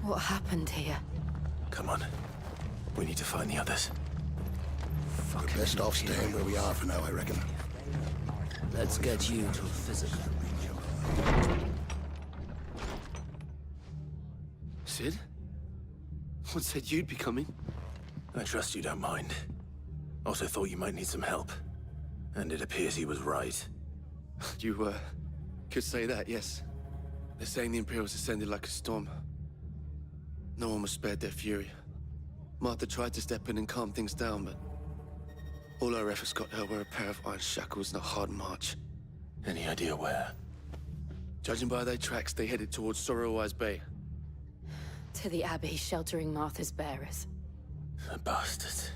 What happened here? Come on. We need to find the others. We're best off staying where we are for now, I reckon. Let's get you to a physical. Sid? What said you'd be coming? I trust you don't mind. Also thought you might need some help. And it appears he was right. You, could say that, yes. They're saying the Imperials ascended like a storm. No one was spared their fury. Martha tried to step in and calm things down, but all our efforts got her were a pair of iron shackles and a hard march. Any idea where? Judging by their tracks, they headed towards Sorrowwise Bay. To the Abbey, sheltering Martha's bearers. The bastards.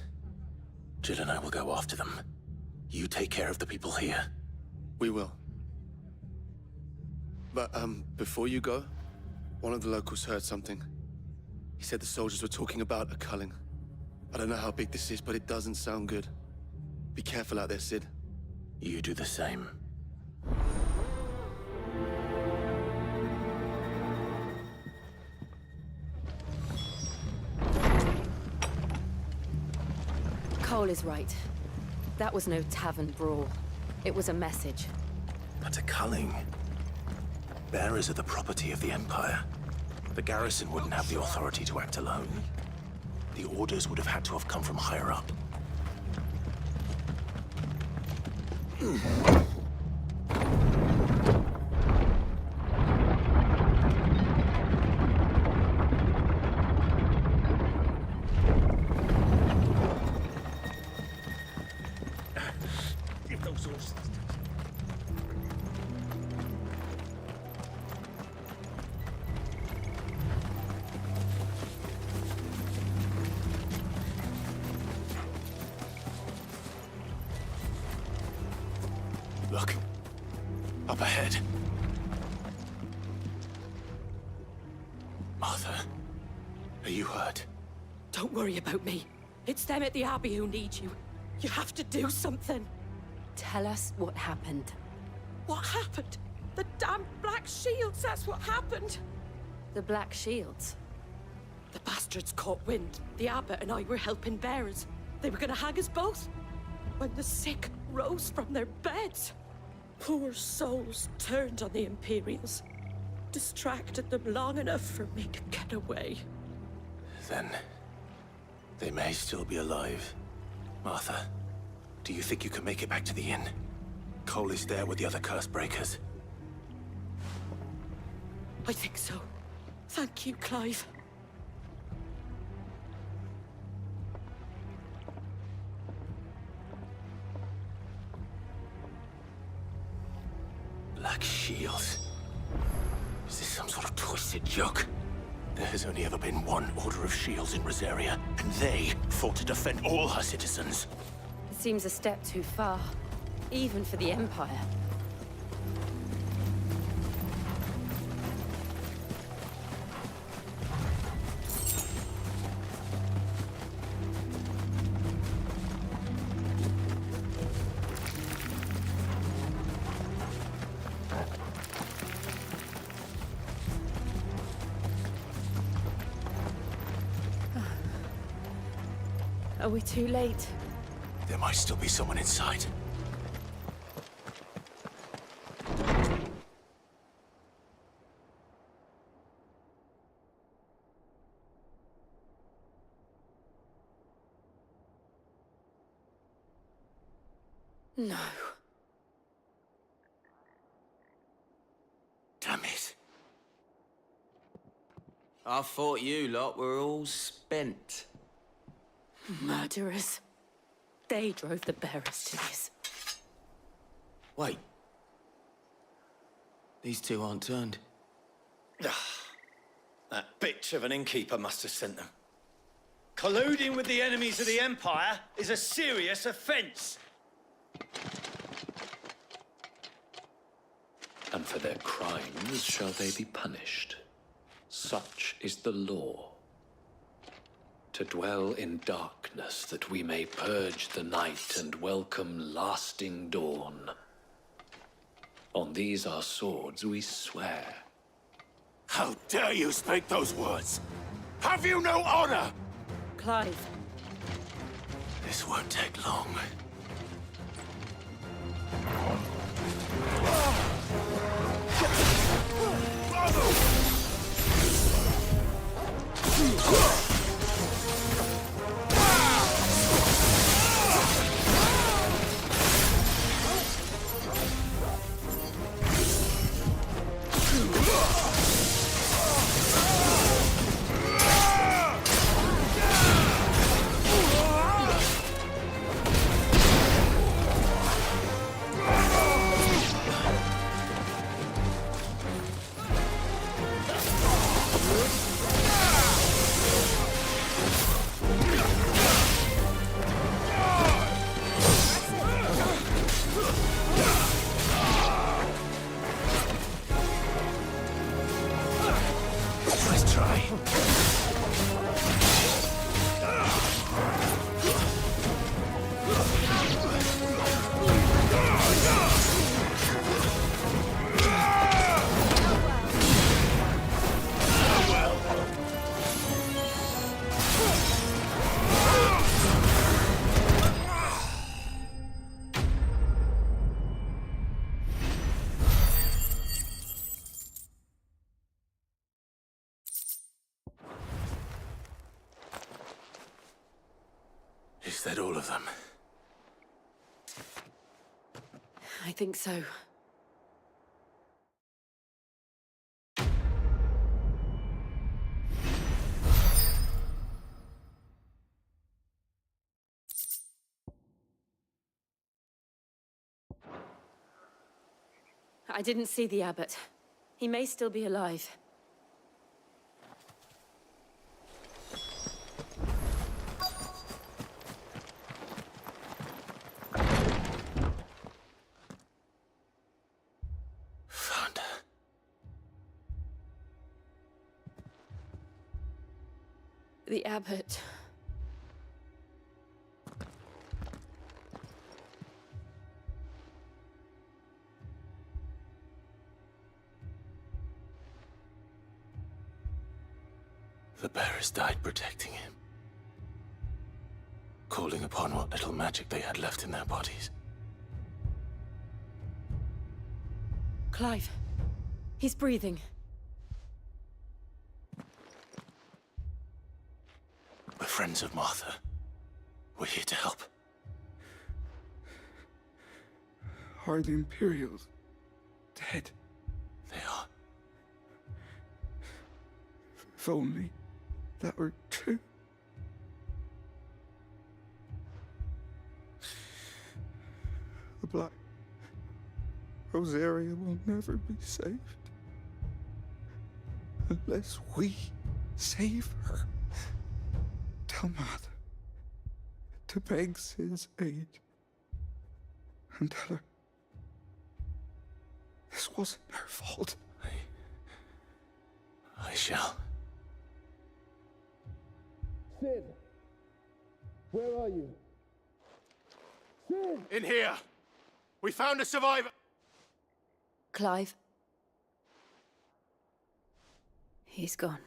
Jill and I will go after them. You take care of the people here. We will. But, before you go, one of the locals heard something. He said the soldiers were talking about a culling. I don't know how big this is, but it doesn't sound good. Be careful out there, Sid. You do the same. Cole is right. That was no tavern brawl. It was a message. But a culling. Bearers are the property of the Empire. The garrison wouldn't have the authority to act alone. The orders would have had to have come from higher up. Give those horses. Look. Up ahead. Martha, are you hurt? Don't worry about me. It's them at the Abbey who need you. You have to do something. Tell us what happened. What happened? The damn Black Shields, that's what happened. The Black Shields. The bastards caught wind. The Abbot and I were helping bearers. They were gonna hang us both. When the sick rose from their beds. Poor souls turned on the Imperials. Distracted them long enough for me to get away. Then, they may still be alive. Martha, do you think you can make it back to the inn? Cole is there with the other curse breakers. I think so. Thank you, Clive. Black Shields. Is this some sort of twisted joke? There has only ever been one Order of Shields in Rosaria, and they fought to defend all her citizens. It seems a step too far, even for the Empire. Are we too late? There might still be someone inside. No. Damn it. I thought you lot were all spent. Murderers. They drove the bearers to this. Wait. These two aren't turned. That bitch of an innkeeper must have sent them. Colluding with the enemies of the Empire is a serious offense. And for their crimes shall they be punished. Such is the law. To dwell in darkness that we may purge the night and welcome lasting dawn. On these our swords we swear. How dare you speak those words? Have you no honor? Clive, This won't take long. Nice try. Is that all of them? I think so. I didn't see the abbot. He may still be alive. Found her. The abbot. The bearers died protecting him. Calling upon what little magic they had left in their bodies. Clive. He's breathing. We're friends of Martha. We're here to help. Are the Imperials dead? They are. If only that were true. The Black Rosaria will never be saved unless we save her. Tell Mother to beg Sid's aid and tell her this wasn't her fault. I shall. Sid! Where are you? Sid! In here! We found a survivor! Clive. He's gone.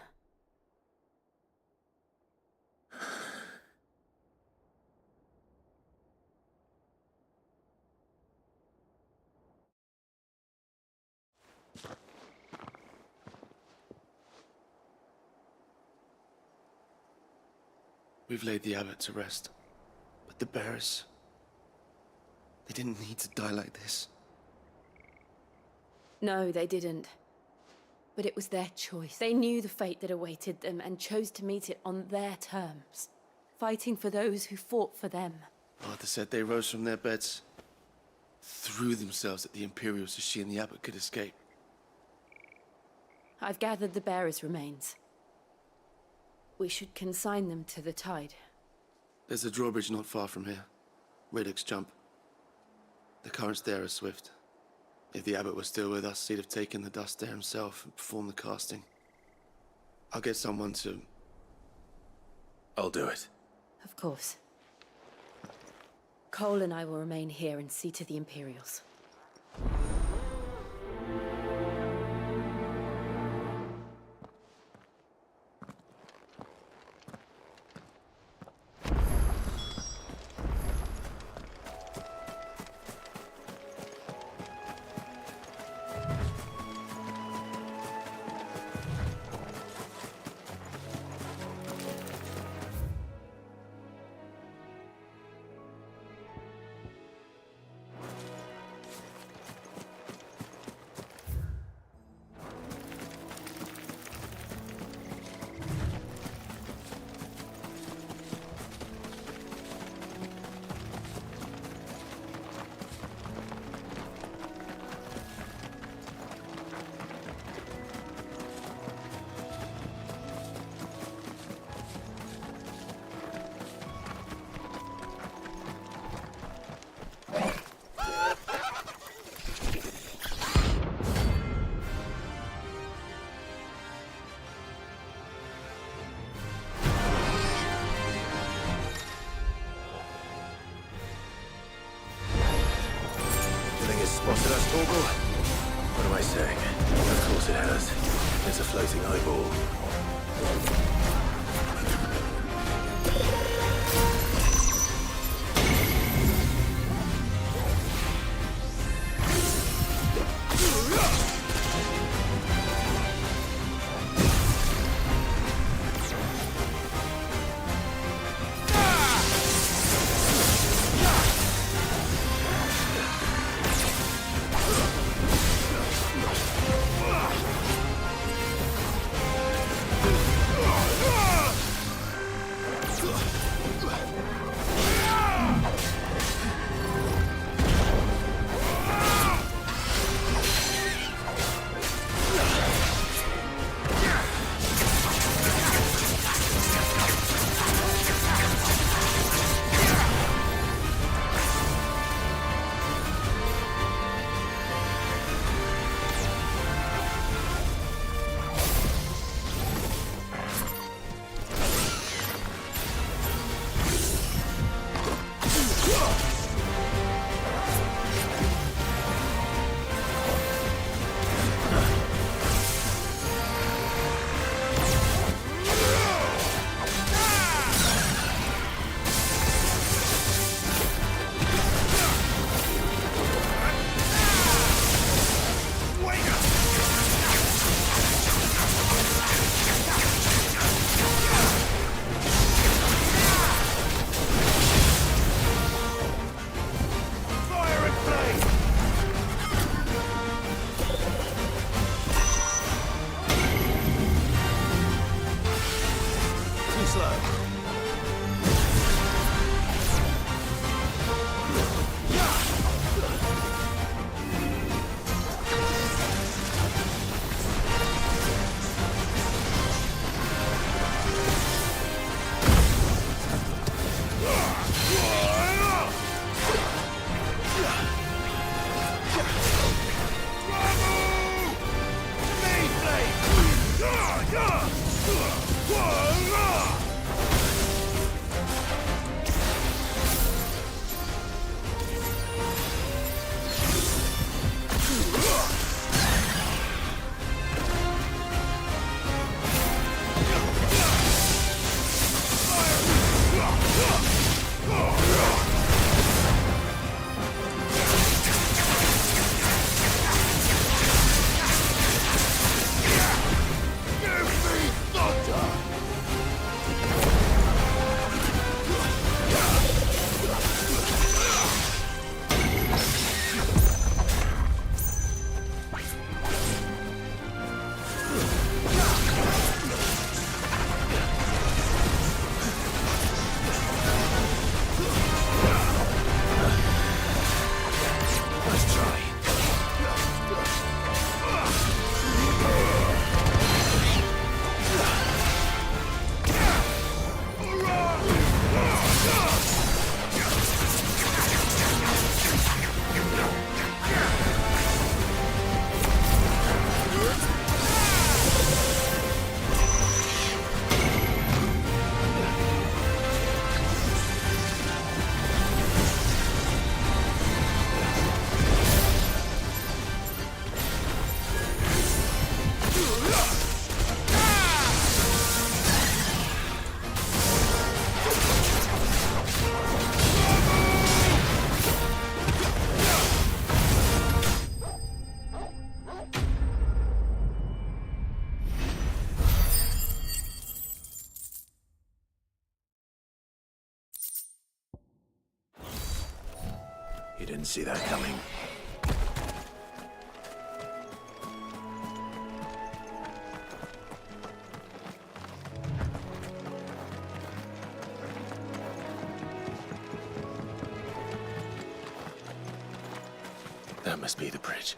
We've laid the abbot to rest. But the bearers... they didn't need to die like this. No, they didn't. But it was their choice. They knew the fate that awaited them and chose to meet it on their terms, fighting for those who fought for them. Martha said they rose from their beds, threw themselves at the Imperials so she and the abbot could escape. I've gathered the bearers' remains. We should consign them to the tide. There's a drawbridge not far from here. Reddick's Jump. The currents there are swift. If the abbot was still with us, he'd have taken the dust there himself and performed the casting. I'll get someone to... I'll do it. Of course. Cole and I will remain here and see to the Imperials. slow. You didn't see that coming. That must be the bridge.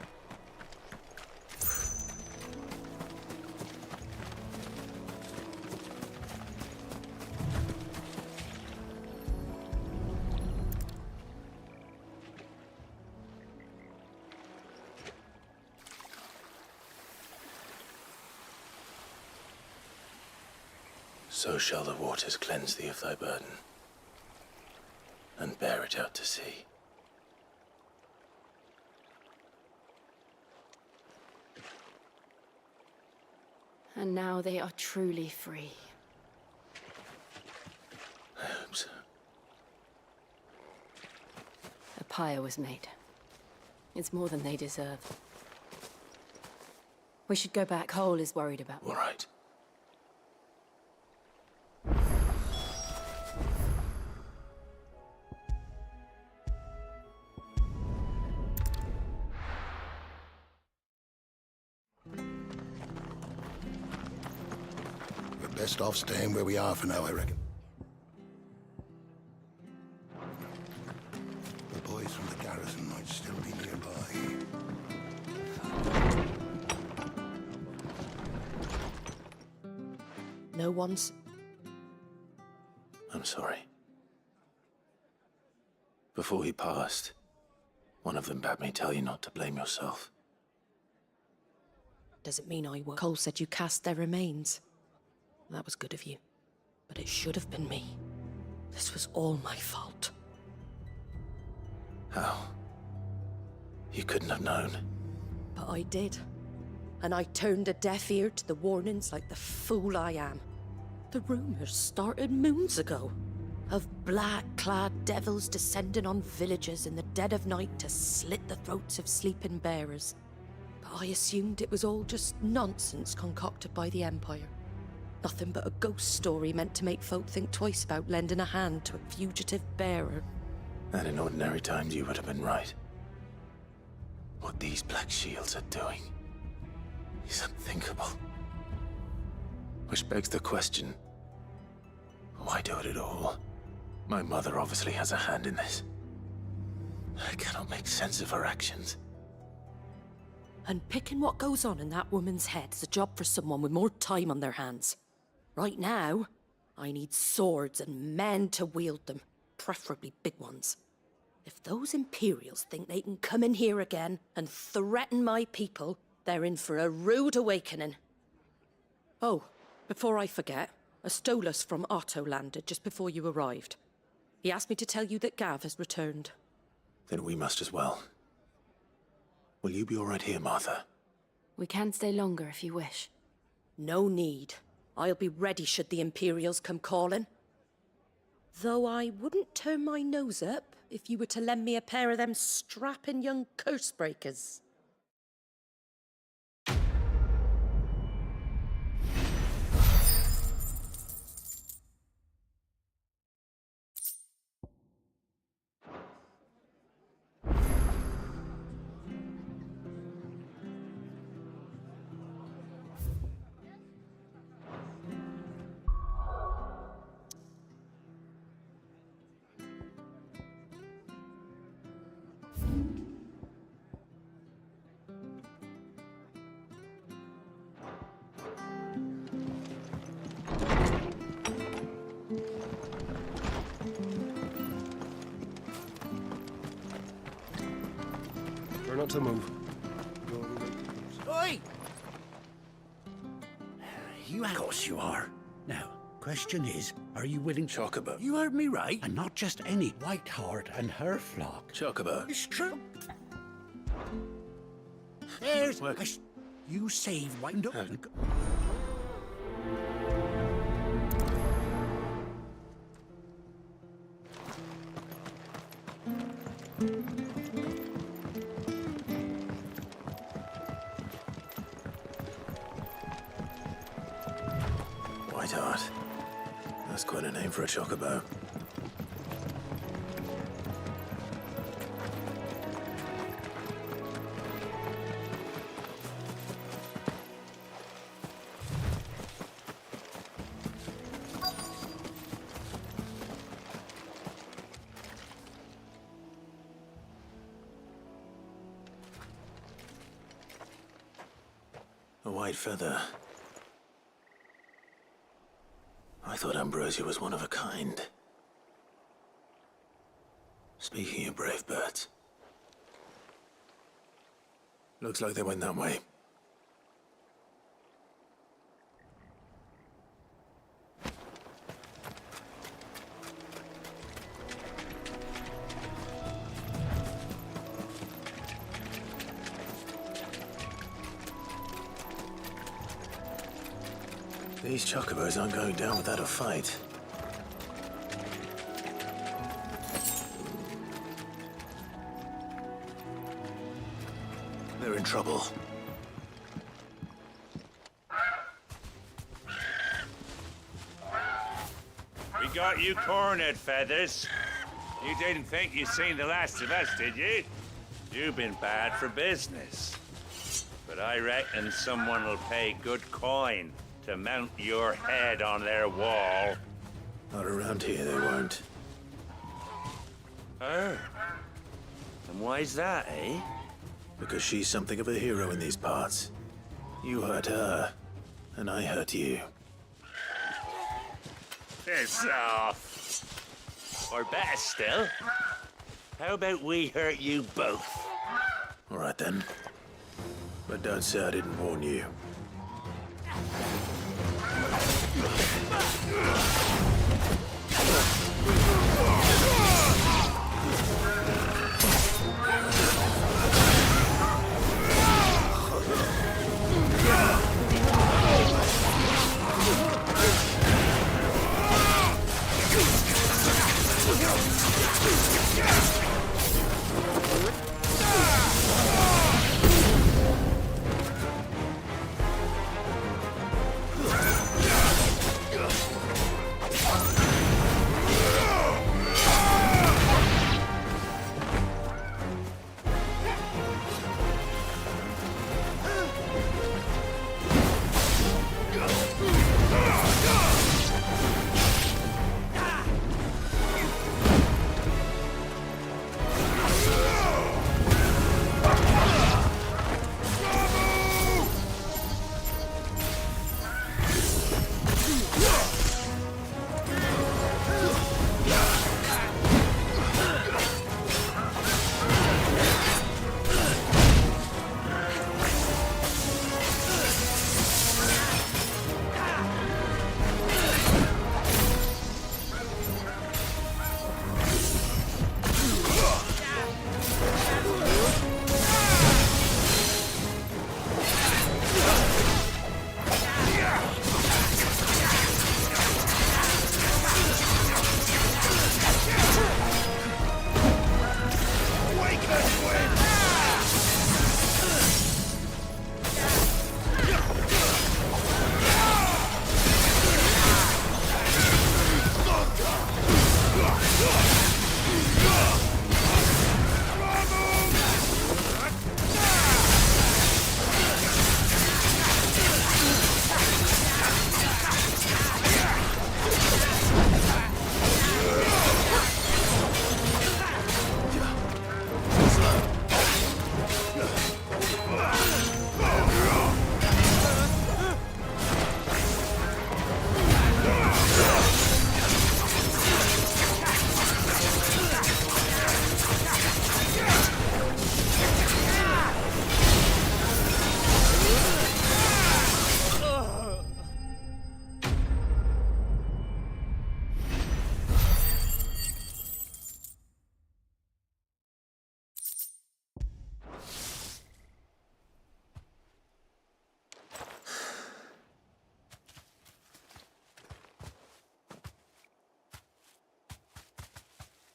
So shall the waters cleanse thee of thy burden, and bear it out to sea. And now they are truly free. I hope so. A pyre was made. It's more than they deserve. We should go back. Cole is worried about me. All right. We're best off staying where we are for now, I reckon. The boys from the garrison might still be nearby. No one's... I'm sorry. Before he passed, one of them bade me tell you not to blame yourself. Does it mean I won't? Cole said you cast their remains. That was good of you. But it should have been me. This was all my fault. How? You couldn't have known. But I did. And I turned a deaf ear to the warnings like the fool I am. The rumors started moons ago. Of black-clad devils descending on villages in the dead of night to slit the throats of sleeping bearers. But I assumed it was all just nonsense concocted by the Empire. Nothing but a ghost story meant to make folk think twice about lending a hand to a fugitive bearer. And in ordinary times you would have been right. What these Black Shields are doing is unthinkable. Which begs the question, Why do it at all? My mother obviously has a hand in this. I cannot make sense of her actions. Unpicking what goes on in that woman's head is a job for someone with more time on their hands. Right now, I need swords and men to wield them, preferably big ones. If those Imperials think they can come in here again and threaten my people, they're in for a rude awakening. Oh, before I forget, a Stolas from Otto landed just before you arrived. He asked me to tell you that Gav has returned. Then we must as well. Will you be all right here, Martha? We can stay longer if you wish. No need. I'll be ready should the Imperials come calling. Though I wouldn't turn my nose up if you were to lend me a pair of them strapping young curse breakers. Try not to move. Oi! You, of course you are. Now, question is, are you willing to... Chocobo. You heard me right. And not just any White Hart and her flock. Chocobo. It's true. There's... You save wind up and... White Hart. That's quite a name for a chocobo. A white feather. I thought Ambrosia was one of a kind. Speaking of brave birds. Looks like they went that way. These chocobos aren't going down without a fight. They're in trouble. We got you cornered, Feathers. You didn't think you'd seen the last of us, did you? You've been bad for business. But I reckon someone will pay good coin to mount your head on their wall. Not around here, they won't. Oh. And why's that, eh? Because she's something of a hero in these parts. You hurt her, and I hurt you. Piss off. Or better still, how about we hurt you both? All right then. But don't say I didn't warn you.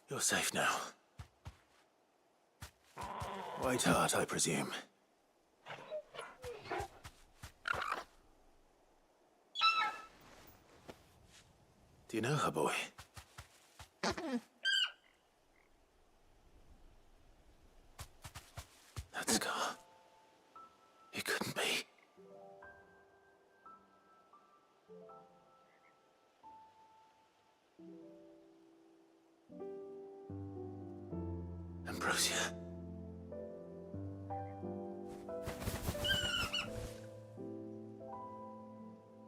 You're safe now. White Hart, I presume. Do you know her, boy? That scar. It couldn't be. Ambrosia.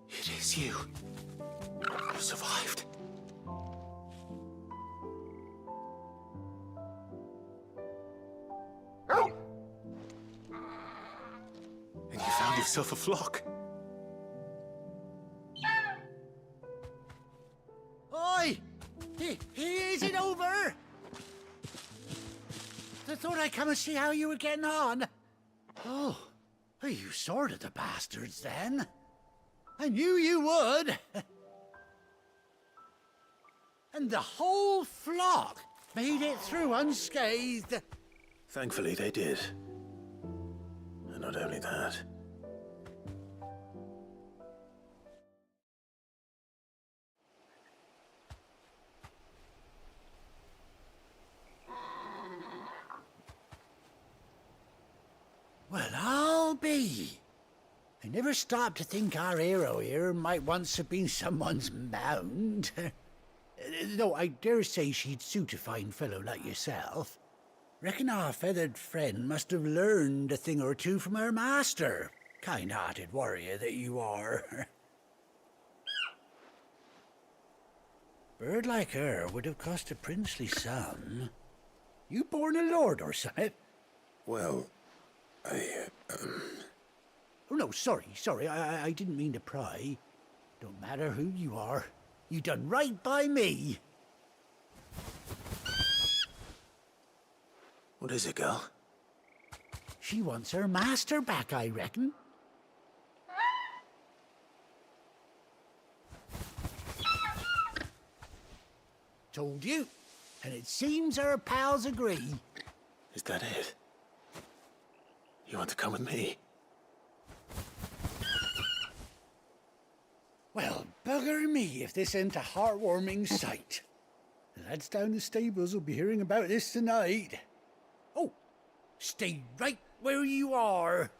It is you. You survived. And you found yourself a flock. Oi! He isn't over! I thought I'd come and see how you were getting on. Oh, you sorted the bastards then. I knew you would. And the whole flock made it through unscathed. Thankfully, they did. And not only that. Well, I'll be. I never stopped to think our hero here might once have been someone's mount. Though I dare say she'd suit a fine fellow like yourself. Reckon our feathered friend must have learned a thing or two from her master. Kind-hearted warrior that you are. Bird like her would have cost a princely sum. You born a lord or something? Well, Oh, no, sorry. I didn't mean to pry. Don't matter who you are. You done right by me. What is it, girl? She wants her master back, I reckon. Told you. And it seems her pals agree. Is that it? You want to come with me? Well, bugger me if this ain't a heartwarming sight. The lads down the stables will be hearing about this tonight. Oh, stay right where you are.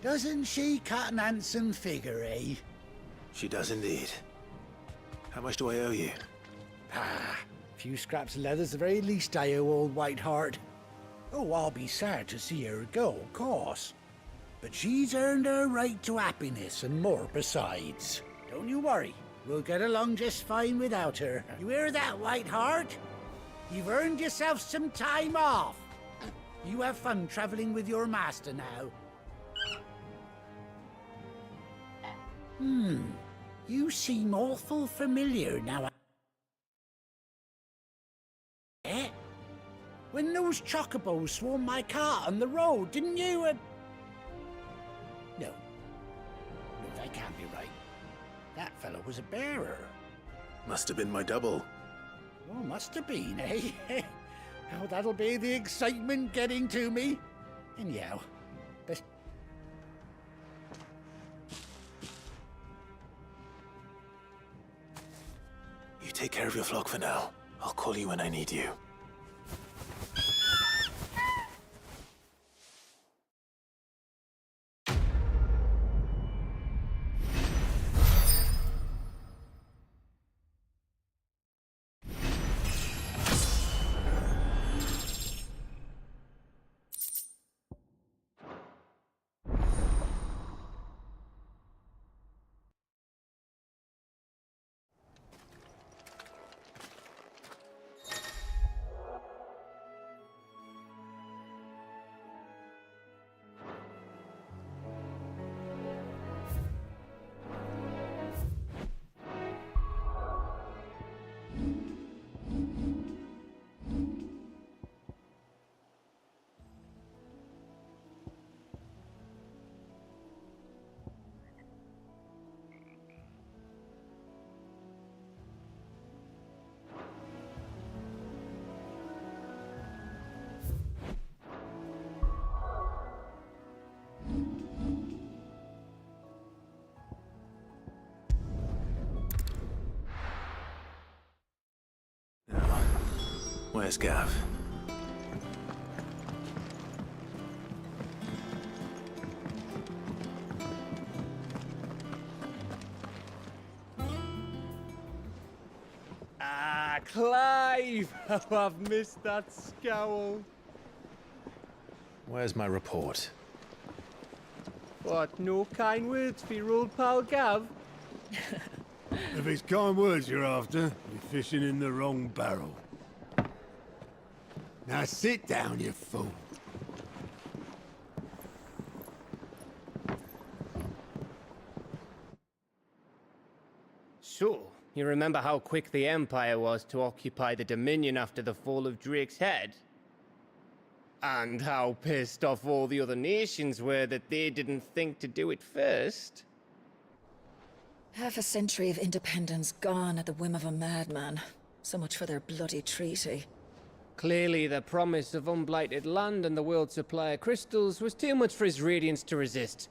Doesn't she cut an handsome figure, eh? She does indeed. How much do I owe you? Ah, a few scraps of leather's the very least I owe old White Hart. Oh, I'll be sad to see her go, of course. But she's earned her right to happiness and more besides. Don't you worry, we'll get along just fine without her. You hear that, White Hart? You've earned yourself some time off. You have fun traveling with your master now. You seem awful familiar now. Eh? When those chocobos swarmed my cart on the road, didn't you? No, that can't be right. That fellow was a bearer. Must have been my double. Oh, must have been, eh? Oh, that'll be the excitement getting to me. Anyhow, best... You take care of your flock for now. I'll call you when I need you. Where's Gav? Ah, Clive! How I've missed that scowl. Where's my report? What, no kind words for your old pal Gav? If it's kind words you're after, you're fishing in the wrong barrel. Now sit down, you fool. So, you remember how quick the Empire was to occupy the Dominion after the fall of Drake's head? And how pissed off all the other nations were that they didn't think to do it first? Half a century of independence gone at the whim of a madman. So much for their bloody treaty. Clearly, the promise of unblighted land and the world's supply of crystals was too much for his radiance to resist.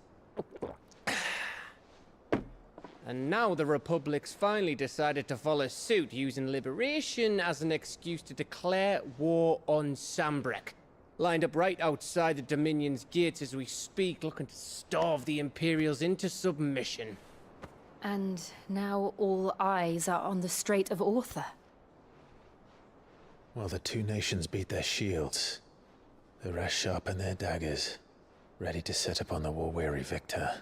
And now the Republic's finally decided to follow suit, using liberation as an excuse to declare war on Sambrek. Lined up right outside the Dominion's gates as we speak, looking to starve the Imperials into submission. And now all eyes are on the Strait of Author. While the two nations beat their shields, the rest sharpen their daggers, ready to set upon the war-weary victor.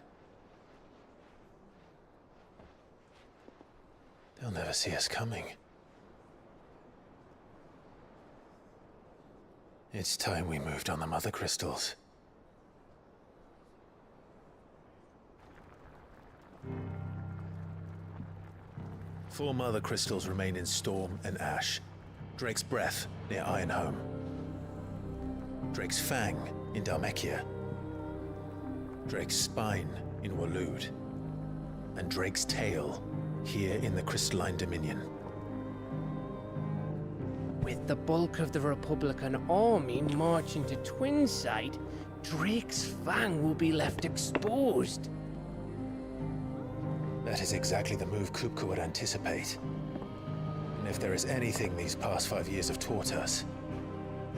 They'll never see us coming. It's time we moved on the Mother Crystals. Four Mother Crystals remain in Storm and Ash. Drake's Breath near Ironhome. Drake's Fang in Dhalmekia. Drake's Spine in Waloed. And Drake's Tail here in the Crystalline Dominion. With the bulk of the Republican army marching to Twinside, Drake's Fang will be left exposed. That is exactly the move Kupka would anticipate. And if there is anything these past 5 years have taught us,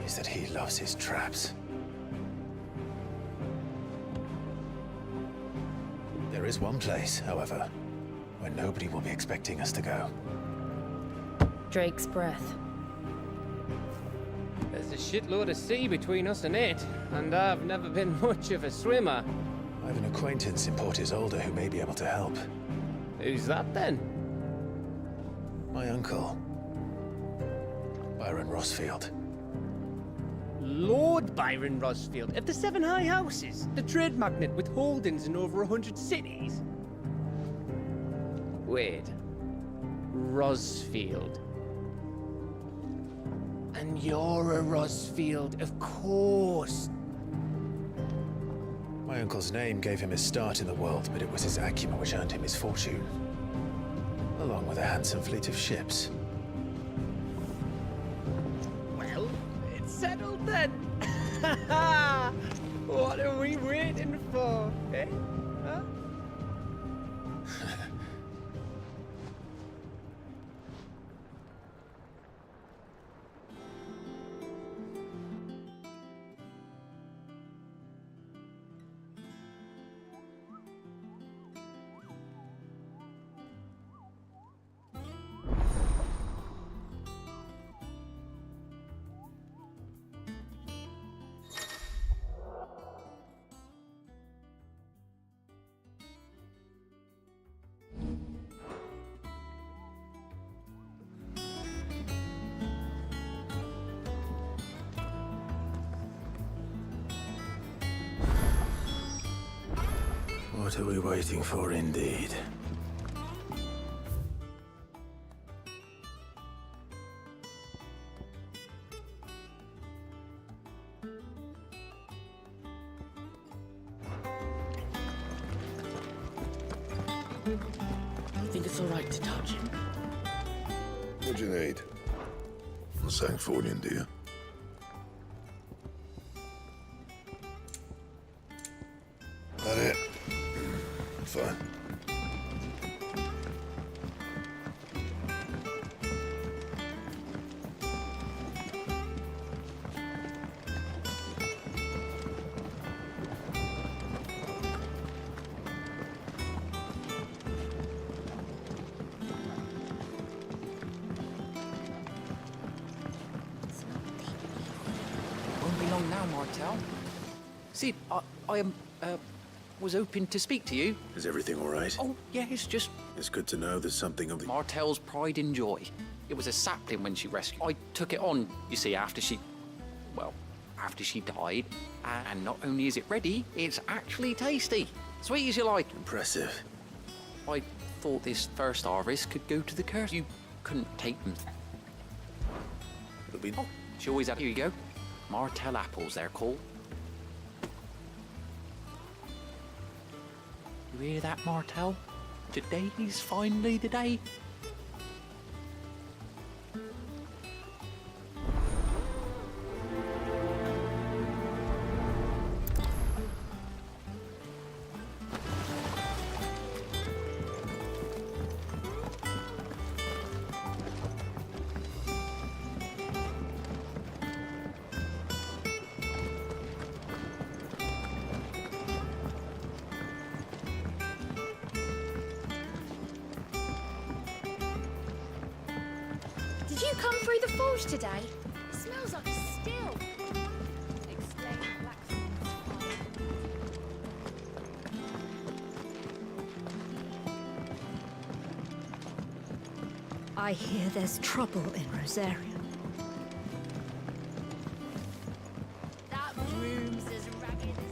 is that he loves his traps. There is one place, however, where nobody will be expecting us to go. Drake's Breath. There's a shitload of sea between us and it, and I've never been much of a swimmer. I have an acquaintance in Port Isolde who may be able to help. Who's that then? My uncle, Byron Rosfield. Lord Byron Rosfield of the Seven High Houses, the trade magnate with holdings in over 100 cities. Wait, Rosfield. And you're a Rosfield, of course. My uncle's name gave him his start in the world, but it was his acumen which earned him his fortune. Along with a handsome fleet of ships. Well, it's settled then. What are we waiting for, eh? Huh? What are we waiting for, indeed? You think it's all right to touch him? What do you need? I'm saying fortune, do you? That it? Fine. now, Martel. Sid, I was hoping to speak to you. Is everything all right? Oh, yeah, it's just... It's good to know there's something of the... Martel's pride and joy. It was a sapling when she rescued. I took it on, you see, after she... Well, after she died. And not only is it ready, it's actually tasty. Sweet as you like. Impressive. I thought this first harvest could go to the curse. You couldn't take them. It'll be... Oh, she always had... Here you go. Martel apples, they're called. You hear that, Martel? Today's finally the day. Did you come through the forge today? It smells like a still. Explain blacksmith's fire. I hear there's trouble in Rosaria. That room's as ragged as...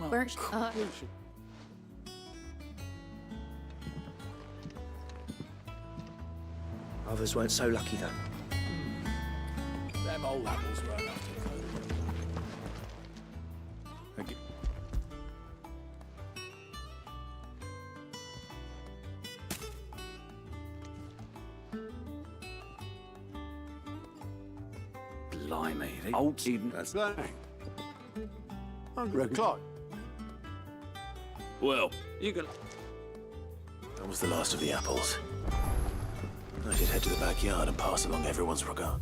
Where's... Others weren't so lucky, though. Them old apples were enough to coat. Blimey, the old Eden. That's that. $100 Well, you can... That was the last of the apples. I should head to the backyard and pass along everyone's regard.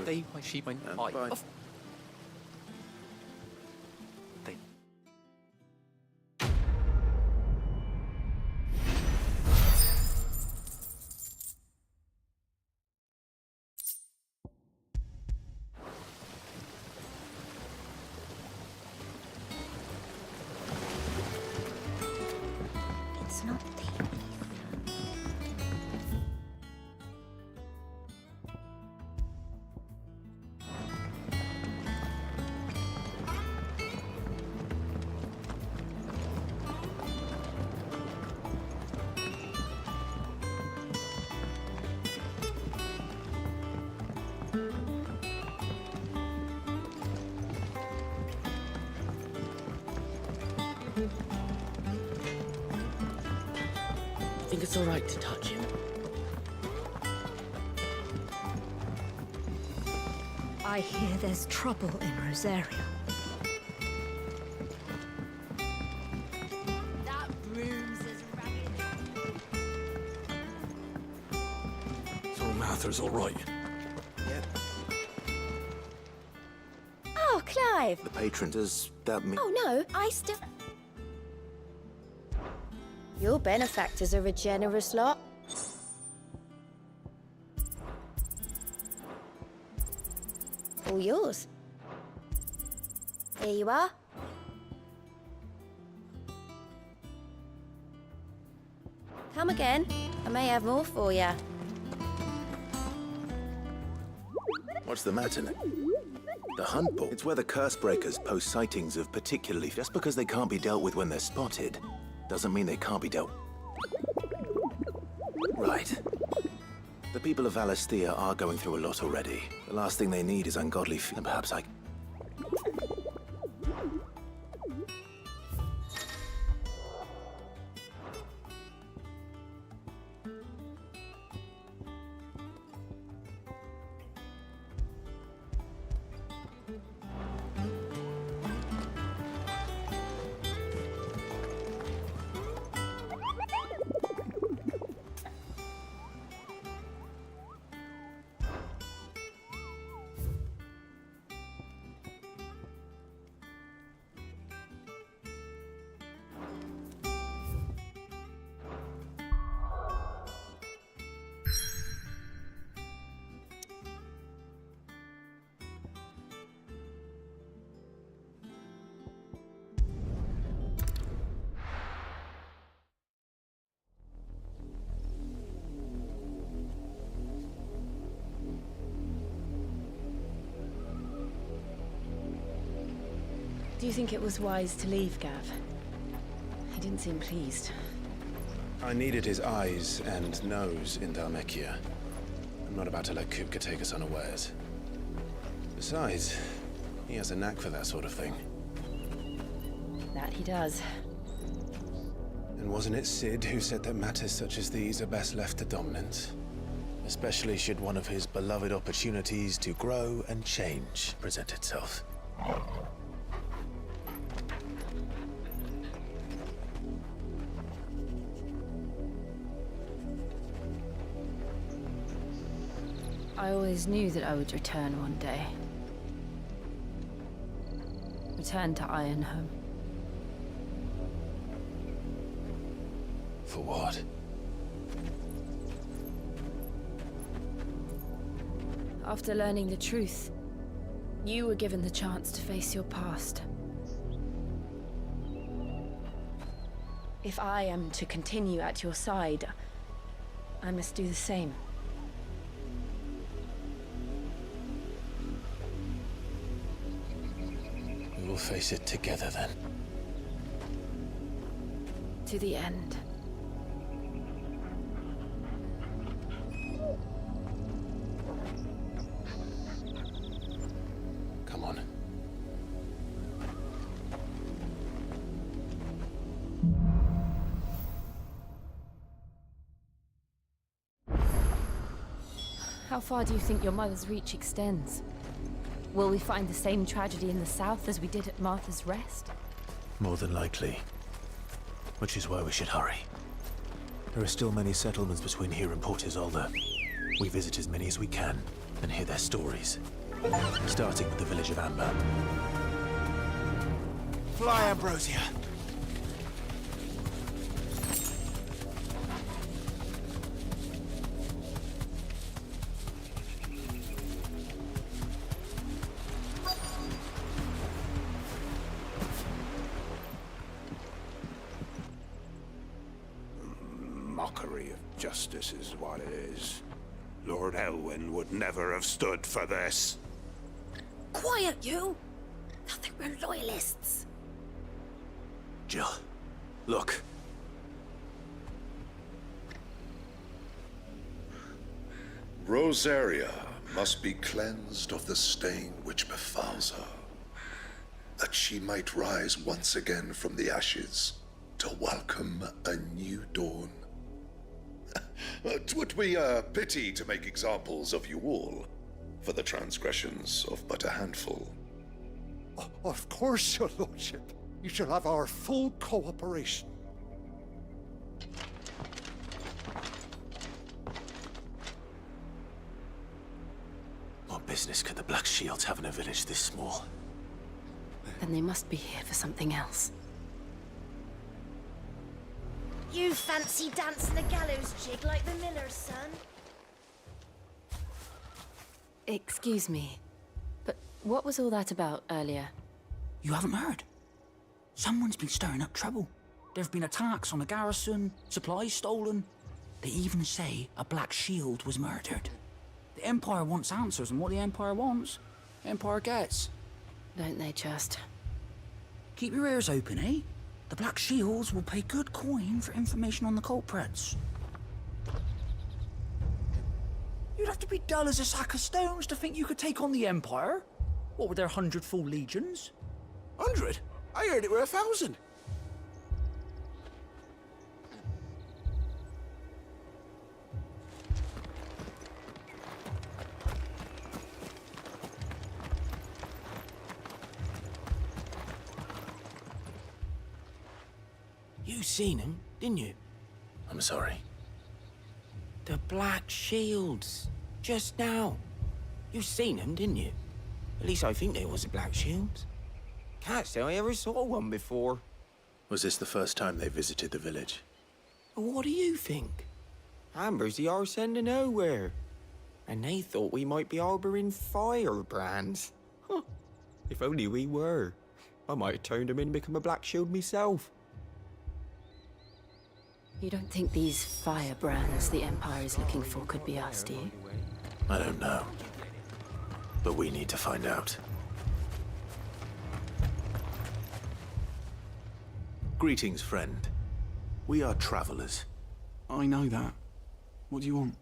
They, she went, I... Bye. They... It's not the... I think it's all right to touch him. I hear there's trouble in Rosaria. That room's as ragged as... So Mather's all right. Oh, Clive! The patron, does that mean... Oh, no, I still... Your benefactors are a generous lot. All yours. Here you are. Come again. I may have more for you. What's the matter? The hunt book. It's where the curse breakers post sightings of particularly... Just because they can't be dealt with when they're spotted, doesn't mean they can't be dealt... Right. The people of Valisthea are going through a lot already. The last thing they need is ungodly and perhaps I... Do you think it was wise to leave, Gav? He didn't seem pleased. I needed his eyes and nose in Dhalmekia. I'm not about to let Kupka take us unawares. Besides, he has a knack for that sort of thing. That he does. And wasn't it Sid who said that matters such as these are best left to dominance? Especially should one of his beloved opportunities to grow and change present itself. I always knew that I would return one day. Return to Ironhome. For what? After learning the truth, you were given the chance to face your past. If I am to continue at your side, I must do the same. We will face it together then. To the end. Come on. How far do you think your mother's reach extends? Will we find the same tragedy in the south as we did at Martha's Rest? More than likely. Which is why we should hurry. There are still many settlements between here and Port Isolde. We visit as many as we can and hear their stories. Starting with the village of Amber. Fly, Ambrosia! Mockery of justice is what it is. Lord Elwyn would never have stood for this. Quiet, you! I think we're loyalists. Jill, look. Rosaria must be cleansed of the stain which befouls her, that she might rise once again from the ashes to welcome a new dawn. 'Twould be a pity to make examples of you all, for the transgressions of but a handful. Of course, your lordship. You shall have our full cooperation. What business could the Black Shields have in a village this small? Then they must be here for something else. You fancy dancing the gallows jig like the miller's son? Excuse me, but what was all that about earlier? You haven't heard? Someone's been stirring up trouble. There have been attacks on the garrison, supplies stolen. They even say a Black Shield was murdered. The Empire wants answers, and what the Empire wants, the Empire gets. Don't they just? Keep your ears open, eh? The Black Shields will pay good coin for information on the culprits. You'd have to be dull as a sack of stones to think you could take on the Empire. What with their 100 full legions? 100? I heard it were 1,000. You seen him, didn't you? I'm sorry. The Black Shields. Just now. You seen them, didn't you? At least I think they was the Black Shields. Can't say I ever saw one before. Was this the first time they visited the village? What do you think? Amber's the arse end of nowhere. And they thought we might be harboring firebrands. Huh. If only we were. I might have turned them in and become a Black Shield myself. You don't think these firebrands the Empire is looking for could be us, do you? I don't know. But we need to find out. Greetings, friend. We are travelers. I know that. What do you want?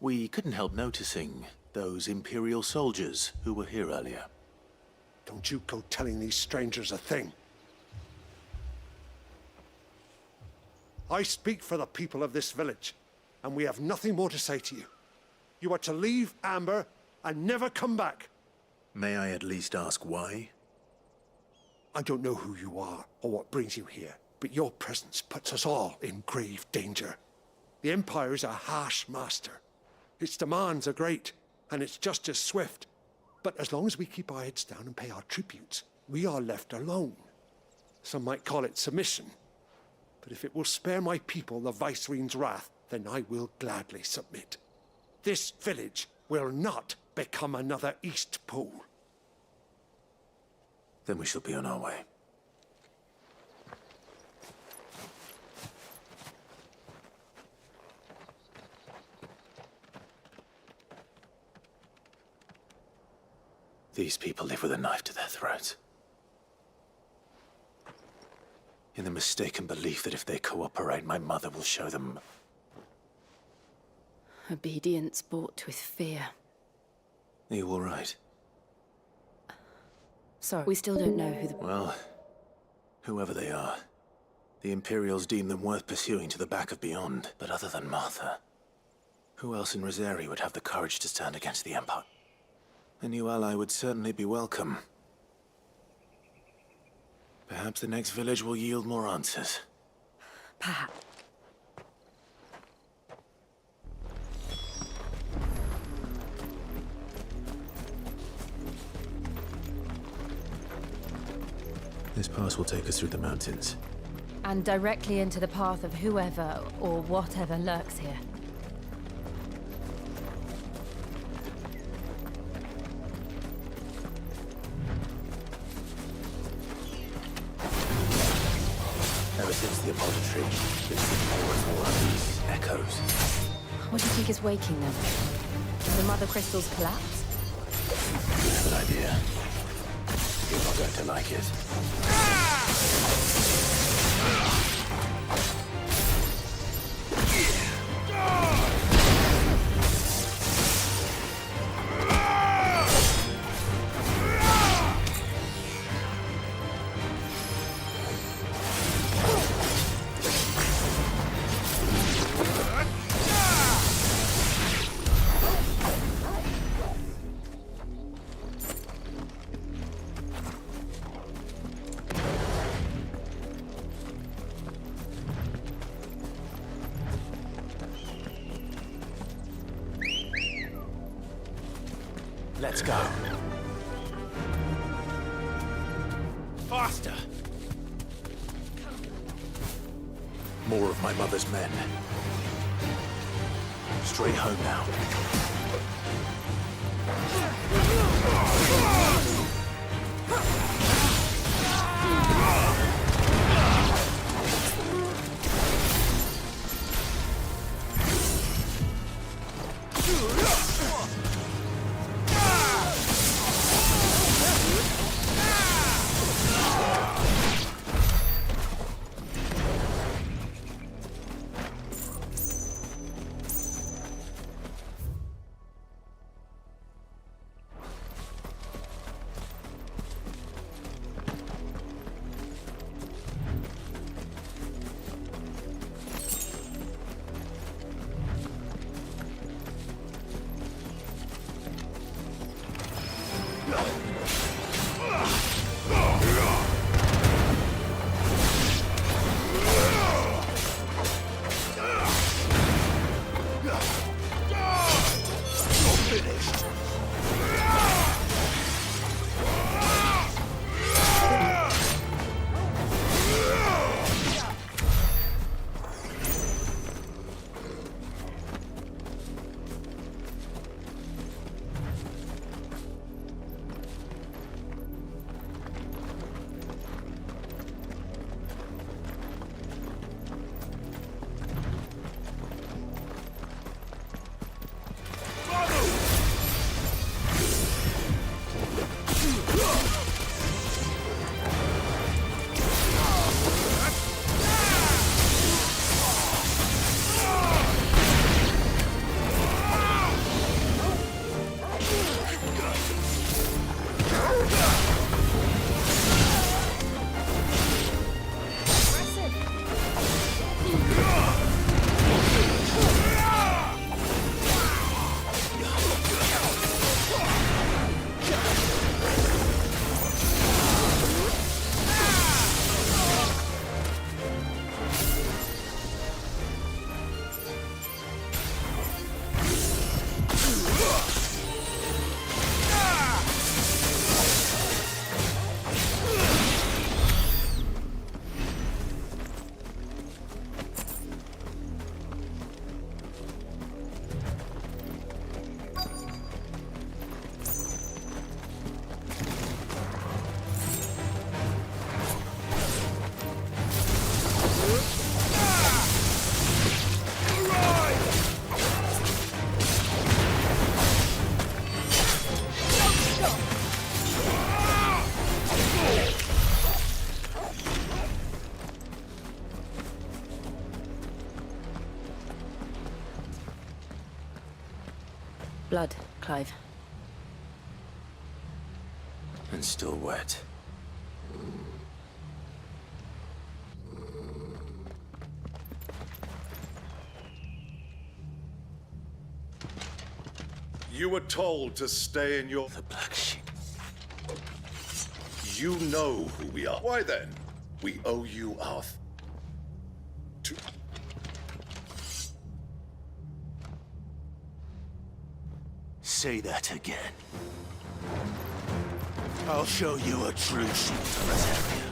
We couldn't help noticing those Imperial soldiers who were here earlier. Don't you go telling these strangers a thing. I speak for the people of this village, and we have nothing more to say to you. You are to leave Amber and never come back. May I at least ask why? I don't know who you are or what brings you here, but your presence puts us all in grave danger. The Empire is a harsh master. Its demands are great, and its justice swift. But as long as we keep our heads down and pay our tributes, we are left alone. Some might call it submission. But if it will spare my people the Viceroy's wrath, then I will gladly submit. This village will not become another East Pool. Then we shall be on our way. These people live with a knife to their throats. In the mistaken belief that if they cooperate, my mother will show them. Obedience bought with fear. Are you all right? Sorry, we still don't know who the... Well, whoever they are, the Imperials deem them worth pursuing to the back of beyond. But other than Martha, who else in Rosari would have the courage to stand against the Empire? A new ally would certainly be welcome. Perhaps the next village will yield more answers. Perhaps. This pass will take us through the mountains. And directly into the path of whoever or whatever lurks here. Ever since the apodatory, it's been more and more of these echoes. What do you think is waking them? Did the Mother Crystals collapse? You have an idea. You're not going to like it. Let's go. Faster! More of my mother's men. Straight home now. Blood, Clive. And still wet. You were told to stay in your... The black sheep. You know who we are. Why then? We owe you our... to... Say that again. I'll show you a true shield of Redfield.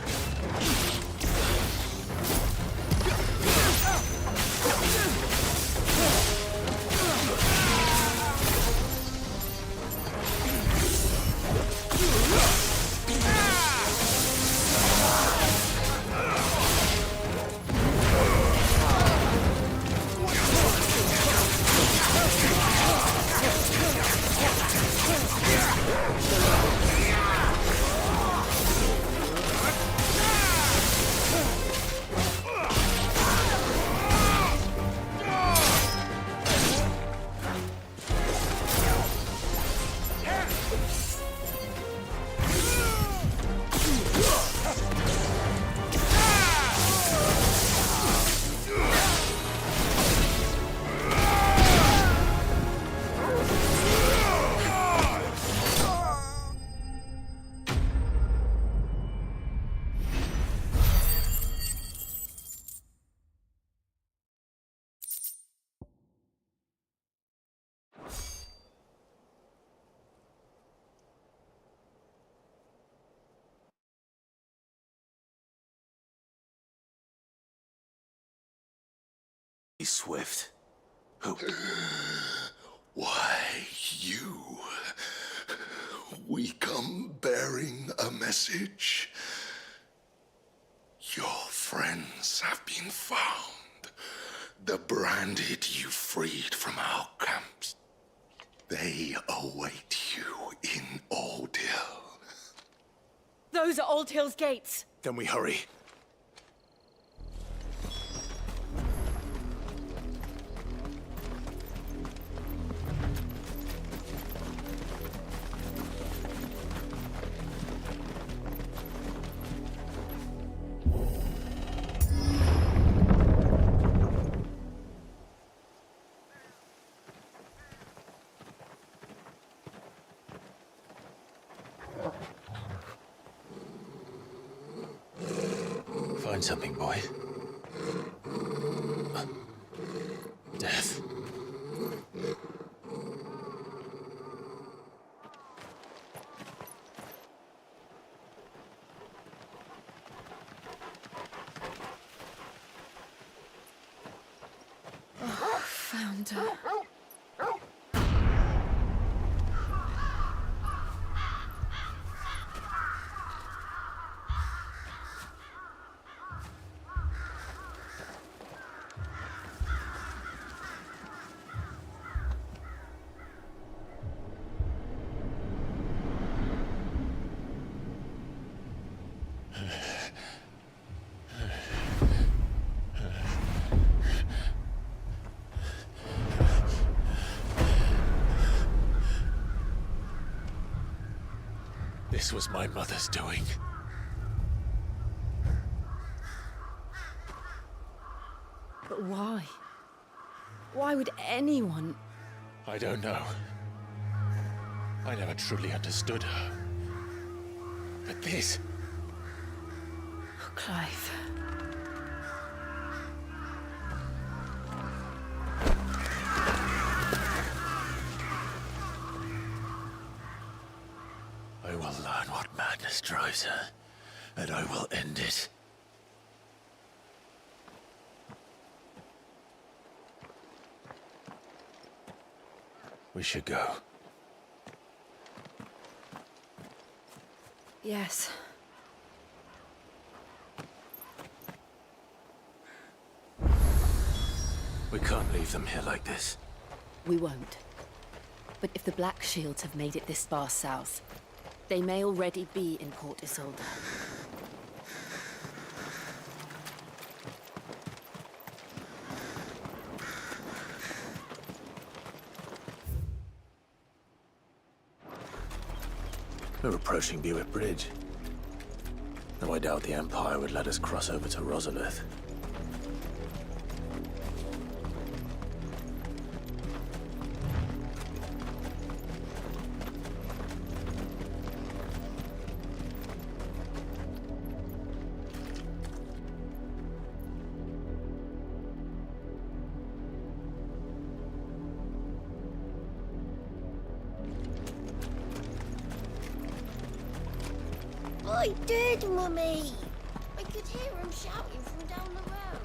Be swift. Who? Why, you... We come bearing a message. Your friends have been found. The branded you freed from our camps. They await you in Oldhill. Those are Old Hill's gates. Then we hurry. Find something, boy. Death. Oh, found her. This was my mother's doing. But why? Why would anyone... I don't know. I never truly understood her. But this... Oh, Clive. I will learn what madness drives her, and I will end it. We should go. Yes. We can't leave them here like this. We won't. But if the Black Shields have made it this far south, they may already be in Port Isolde. We're approaching Buick Bridge. Though I doubt the Empire would let us cross over to Rosalith. I did, Mummy! I could hear him shouting from down the road.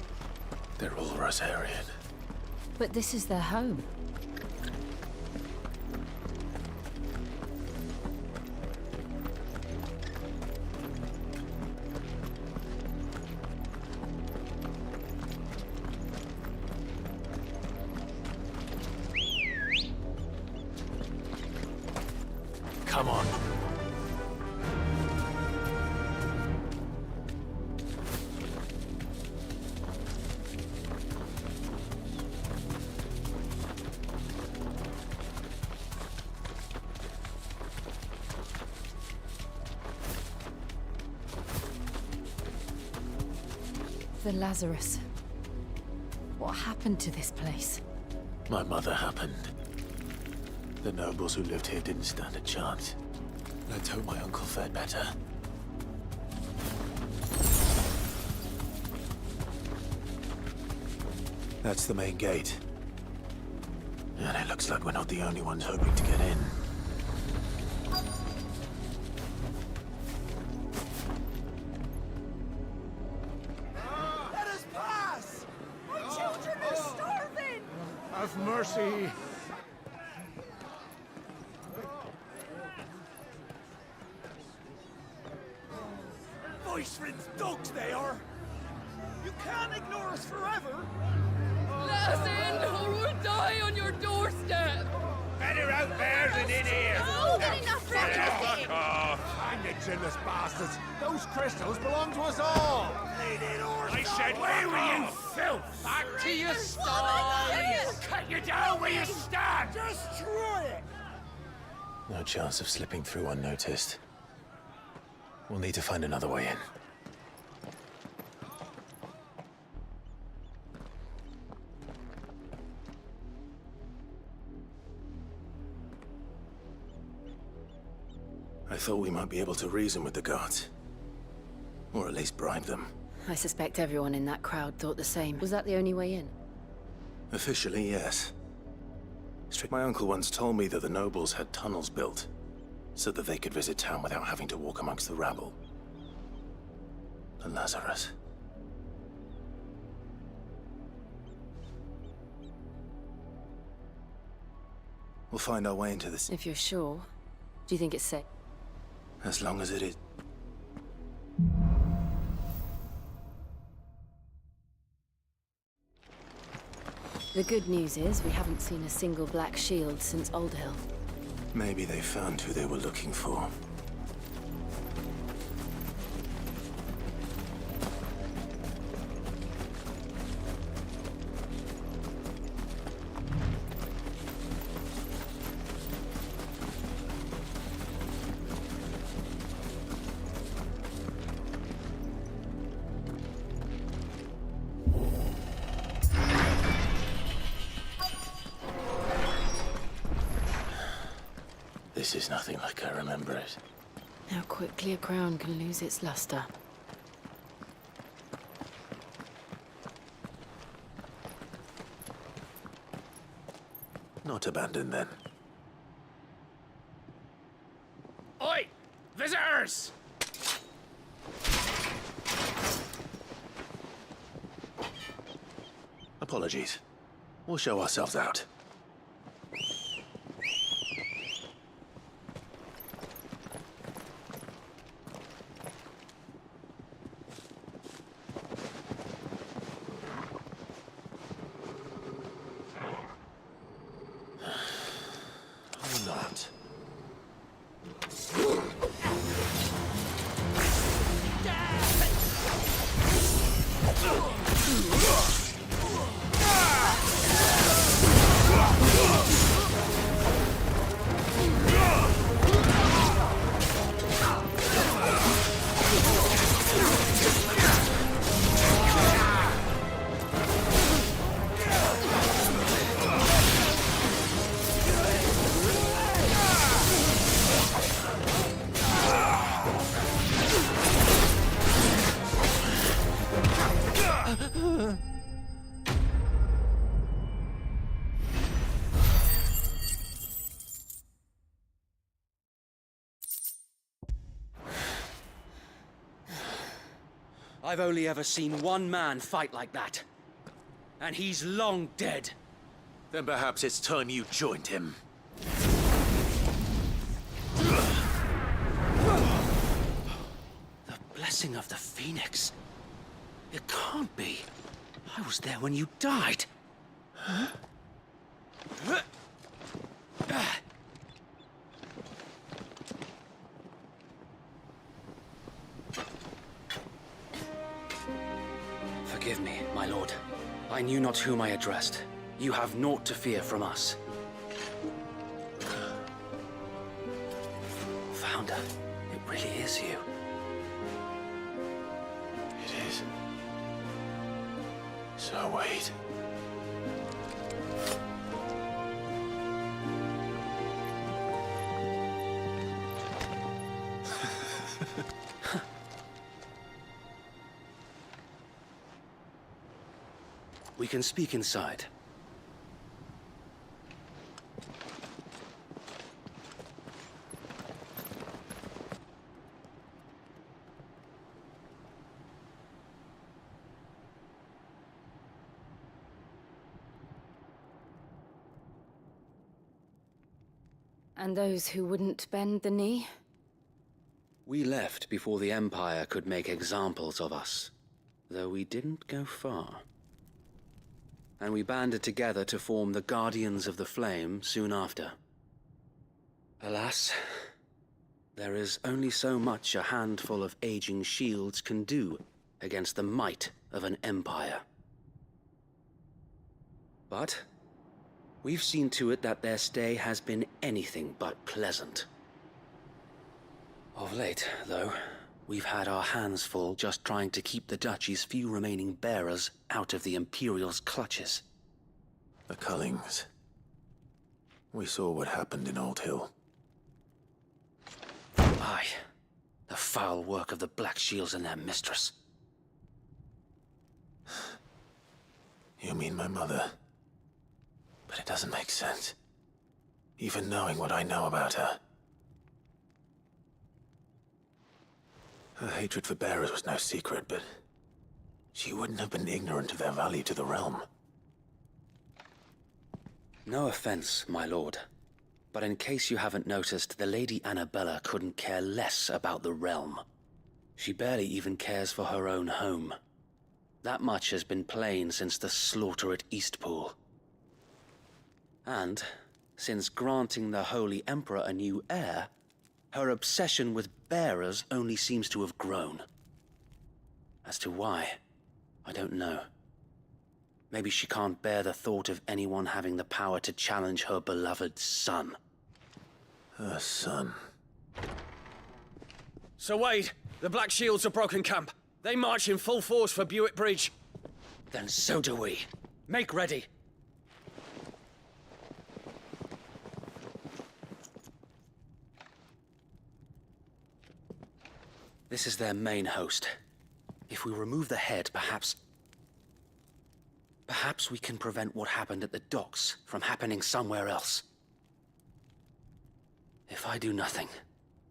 They're all Rosarian. But this is their home. Come on. The Lazarus. What happened to this place? My mother happened. The nobles who lived here didn't stand a chance. Let's hope my uncle fared better. That's the main gate. And it looks like we're not the only ones hoping to get in. Let us pass! My children are starving! Have mercy! Voice-ridden dogs they are! You can't ignore us forever! Let us in, or we'll die on your doorstep! Better out there than in here. Oh, good enough for Fuck off. Hang the chinless bastards! Those crystals belong to us all! I said, where were you, filth? Back to your style! Cut you down where you stand. Destroy it! No chance of slipping through unnoticed. We'll need to find another way in. I thought we might be able to reason with the guards. Or at least bribe them. I suspect everyone in that crowd thought the same. Was that the only way in? Officially, yes. My uncle once told me that the nobles had tunnels built, so that they could visit town without having to walk amongst the rabble. The Lazarus. We'll find our way into this. If you're sure. Do you think it's safe? As long as it is. The good news is we haven't seen a single black shield since Old Hill. Maybe they found who they were looking for. This is nothing like I remember it. How quickly a crown can lose its luster. Not abandoned then. Oi! Visitors! Apologies. We'll show ourselves out. Or not. I've only ever seen one man fight like that. And he's long dead. Then perhaps it's time you joined him. The blessing of the Phoenix. It can't be. I was there when you died. Forgive me, my lord. I knew not whom I addressed. You have naught to fear from us. Founder, it really is you. It is. So wait. We can speak inside. And those who wouldn't bend the knee? We left before the Empire could make examples of us, though we didn't go far. And we banded together to form the Guardians of the Flame soon after. Alas, there is only so much a handful of aging shields can do against the might of an empire. But we've seen to it that their stay has been anything but pleasant. Of late, though, we've had our hands full just trying to keep the Duchy's few remaining bearers out of the Imperial's clutches. The Cullings. We saw what happened in Old Hill. Aye. The foul work of the Black Shields and their mistress. You mean my mother? But it doesn't make sense. Even knowing what I know about her. Her hatred for bearers was no secret, but she wouldn't have been ignorant of their value to the realm. No offense, my lord. But in case you haven't noticed, the Lady Annabella couldn't care less about the realm. She barely even cares for her own home. That much has been plain since the slaughter at Eastpool. And, since granting the Holy Emperor a new heir, her obsession with bearers only seems to have grown. As to why, I don't know. Maybe she can't bear the thought of anyone having the power to challenge her beloved son. Her son. Sir Wade, the Black Shields have broken camp. They march in full force for Buick Bridge. Then so do we. Make ready. This is their main host. If we remove the head, perhaps we can prevent what happened at the docks from happening somewhere else. If I do nothing,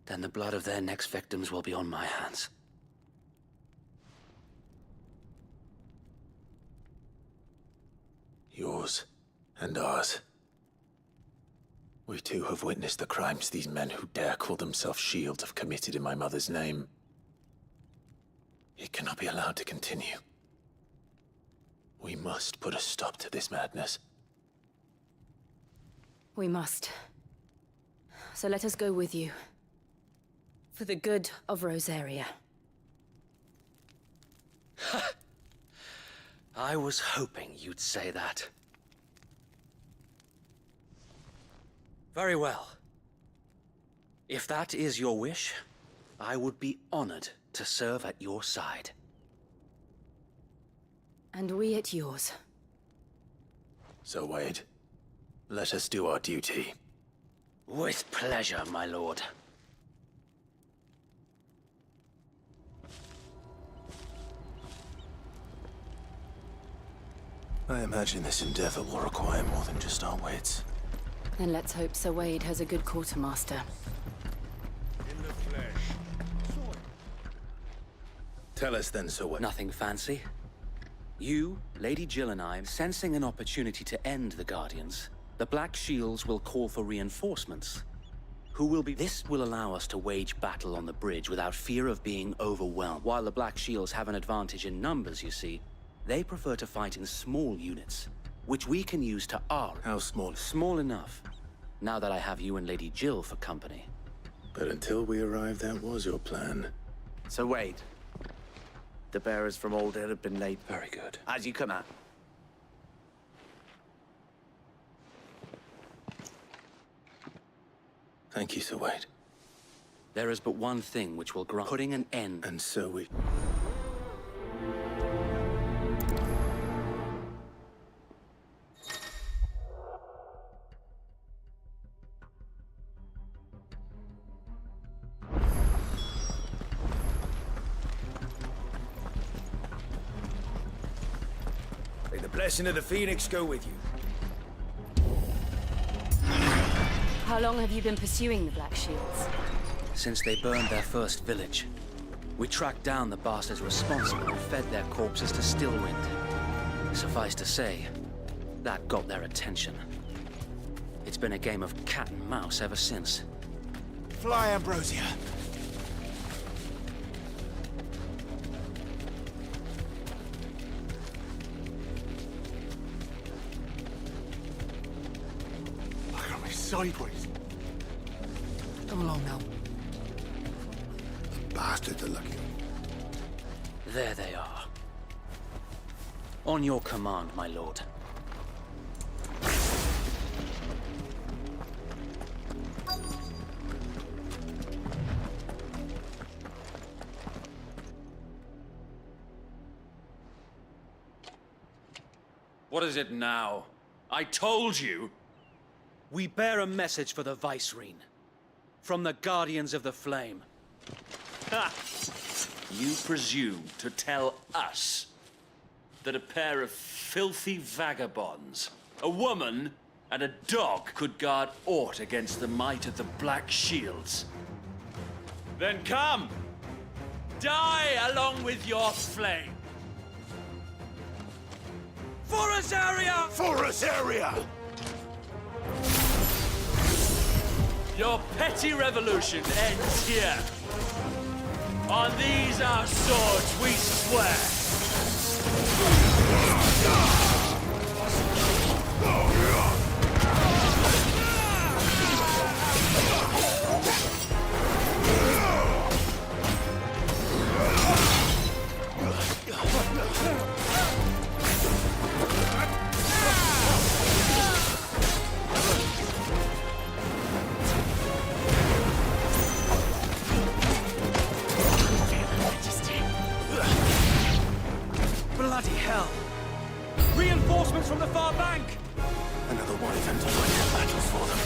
then the blood of their next victims will be on my hands. Yours and ours. We too have witnessed the crimes these men who dare call themselves Shields have committed in my mother's name. It cannot be allowed to continue. We must put a stop to this madness. We must. So let us go with you. For the good of Rosaria. I was hoping you'd say that. Very well. If that is your wish, I would be honored to serve at your side. And we at yours. So, Wade, let us do our duty. With pleasure, my lord. I imagine this endeavor will require more than just our wits. Then let's hope Sir Wade has a good quartermaster. In the flesh. Tell us then, Sir Wade. Nothing fancy. You, Lady Jill and I, sensing an opportunity to end the Guardians, the Black Shields will call for reinforcements. Who will be... This will allow us to wage battle on the bridge without fear of being overwhelmed. While the Black Shields have an advantage in numbers, you see, they prefer to fight in small units, which we can use to our... How small? Small enough. Now that I have you and Lady Jill for company. But until we arrived, that was your plan. So wait. The bearers from Old Inn have been late. Very good. As you come out. Thank you, Sir Wade. There is but one thing which will grant putting an end. And so we... May the blessing of the Phoenix go with you. How long have you been pursuing the Black Shields? Since they burned their first village, we tracked down the bastards responsible and fed their corpses to Stillwind. Suffice to say, that got their attention. It's been a game of cat and mouse ever since. Fly, Ambrosia. I got me sideways. Come along now. Bastards are lucky. There they are. On your command, my lord. What is it now? I told you! We bear a message for the Vicereine. From the Guardians of the Flame. Ha! You presume to tell us that a pair of filthy vagabonds, a woman and a dog, could guard aught against the might of the Black Shields? Then come! Die along with your flame! For Azaria! For Azaria! Your petty revolution ends here. On these our swords we swear. Bloody hell! Reinforcements from the far bank! Another one of them to win their battles for them.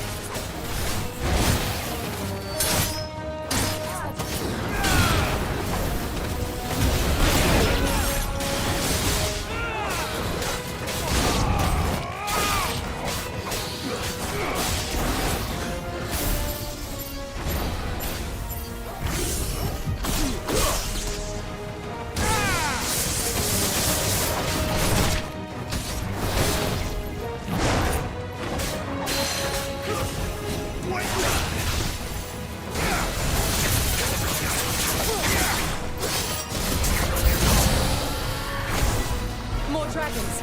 More dragons.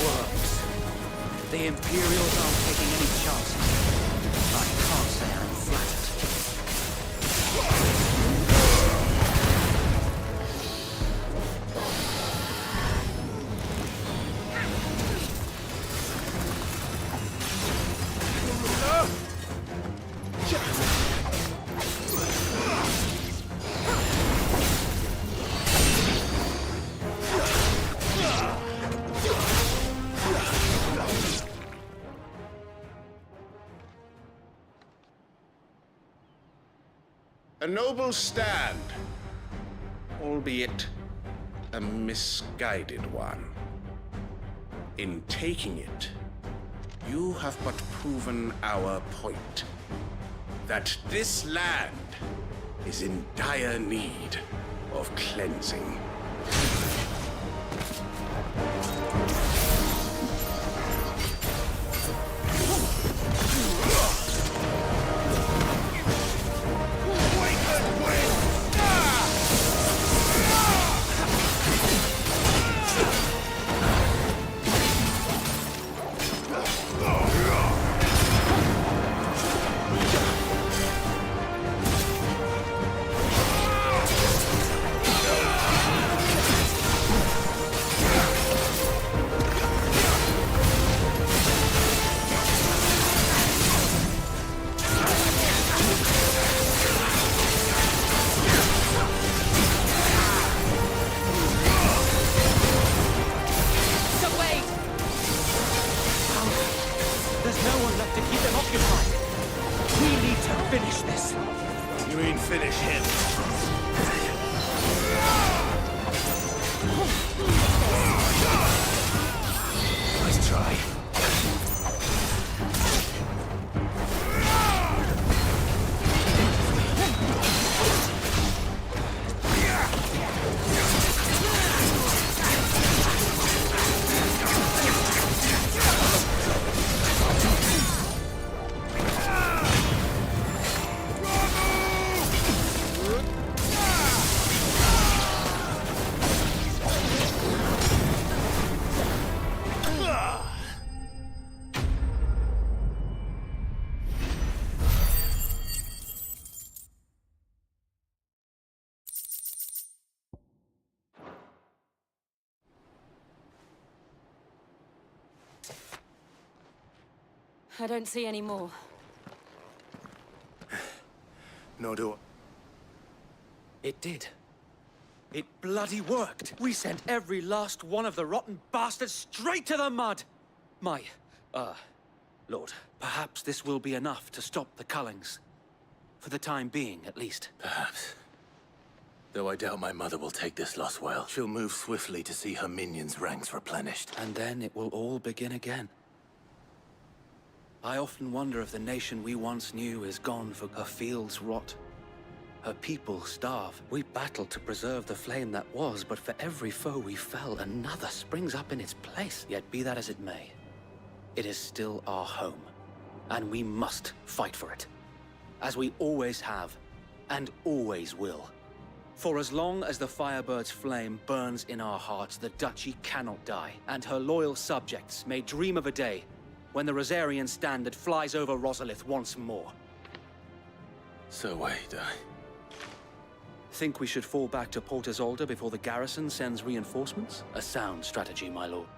Works. The Imperials aren't taking any chances. I can't say I'm flattered. A noble stand, albeit a misguided one. In taking it, you have but proven our point. That this land is in dire need of cleansing. I don't see any more. Nor do I. It did. It bloody worked. We sent every last one of the rotten bastards straight to the mud. Lord, perhaps this will be enough to stop the Cullings. For the time being, at least. Perhaps. Though I doubt my mother will take this loss well. She'll move swiftly to see her minions' ranks replenished. And then it will all begin again. I often wonder if the nation we once knew is gone, for her fields rot. Her people starve. We battled to preserve the flame that was, but for every foe we fell, another springs up in its place. Yet be that as it may, it is still our home, and we must fight for it. As we always have, and always will. For as long as the Firebird's flame burns in our hearts, the Duchy cannot die, and her loyal subjects may dream of a day when the Rosarian standard flies over Rosalith once more. So wait, Think we should fall back to Port Isolde before the garrison sends reinforcements? A sound strategy, my lord.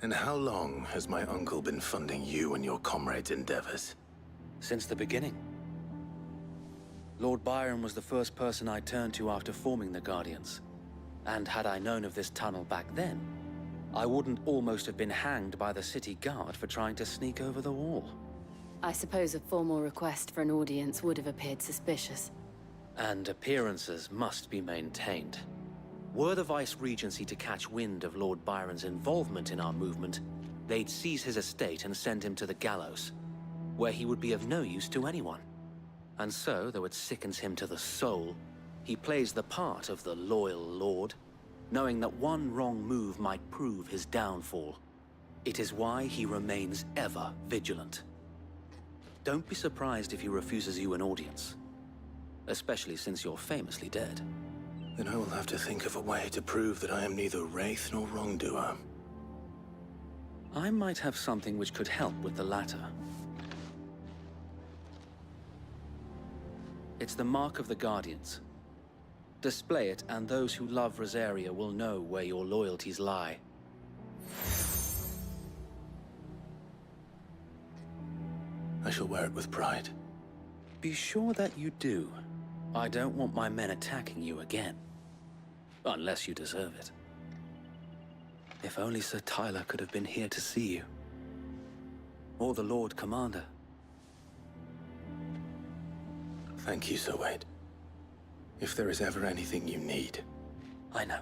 And how long has my uncle been funding you and your comrades' endeavors? Since the beginning. Lord Byron was the first person I turned to after forming the Guardians. And had I known of this tunnel back then, I wouldn't almost have been hanged by the city guard for trying to sneak over the wall. I suppose a formal request for an audience would have appeared suspicious. And appearances must be maintained. Were the Vice-Regency to catch wind of Lord Byron's involvement in our movement, they'd seize his estate and send him to the gallows, where he would be of no use to anyone. And so, though it sickens him to the soul, he plays the part of the loyal lord, knowing that one wrong move might prove his downfall. It is why he remains ever vigilant. Don't be surprised if he refuses you an audience, especially since you're famously dead. Then I will have to think of a way to prove that I am neither wraith nor wrongdoer. I might have something which could help with the latter. It's the mark of the Guardians. Display it, and those who love Rosaria will know where your loyalties lie. I shall wear it with pride. Be sure that you do. I don't want my men attacking you again. Unless you deserve it. If only Sir Tyler could have been here to see you. Or the Lord Commander. Thank you, Sir Wade. If there is ever anything you need. I know.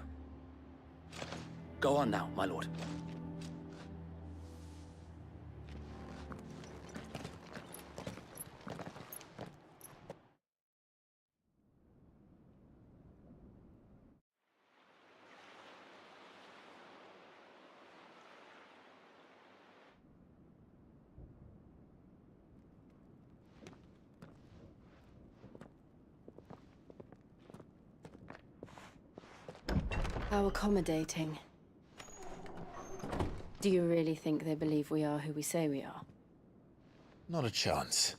Go on now, my lord. How accommodating. Do you really think they believe we are who we say we are? Not a chance.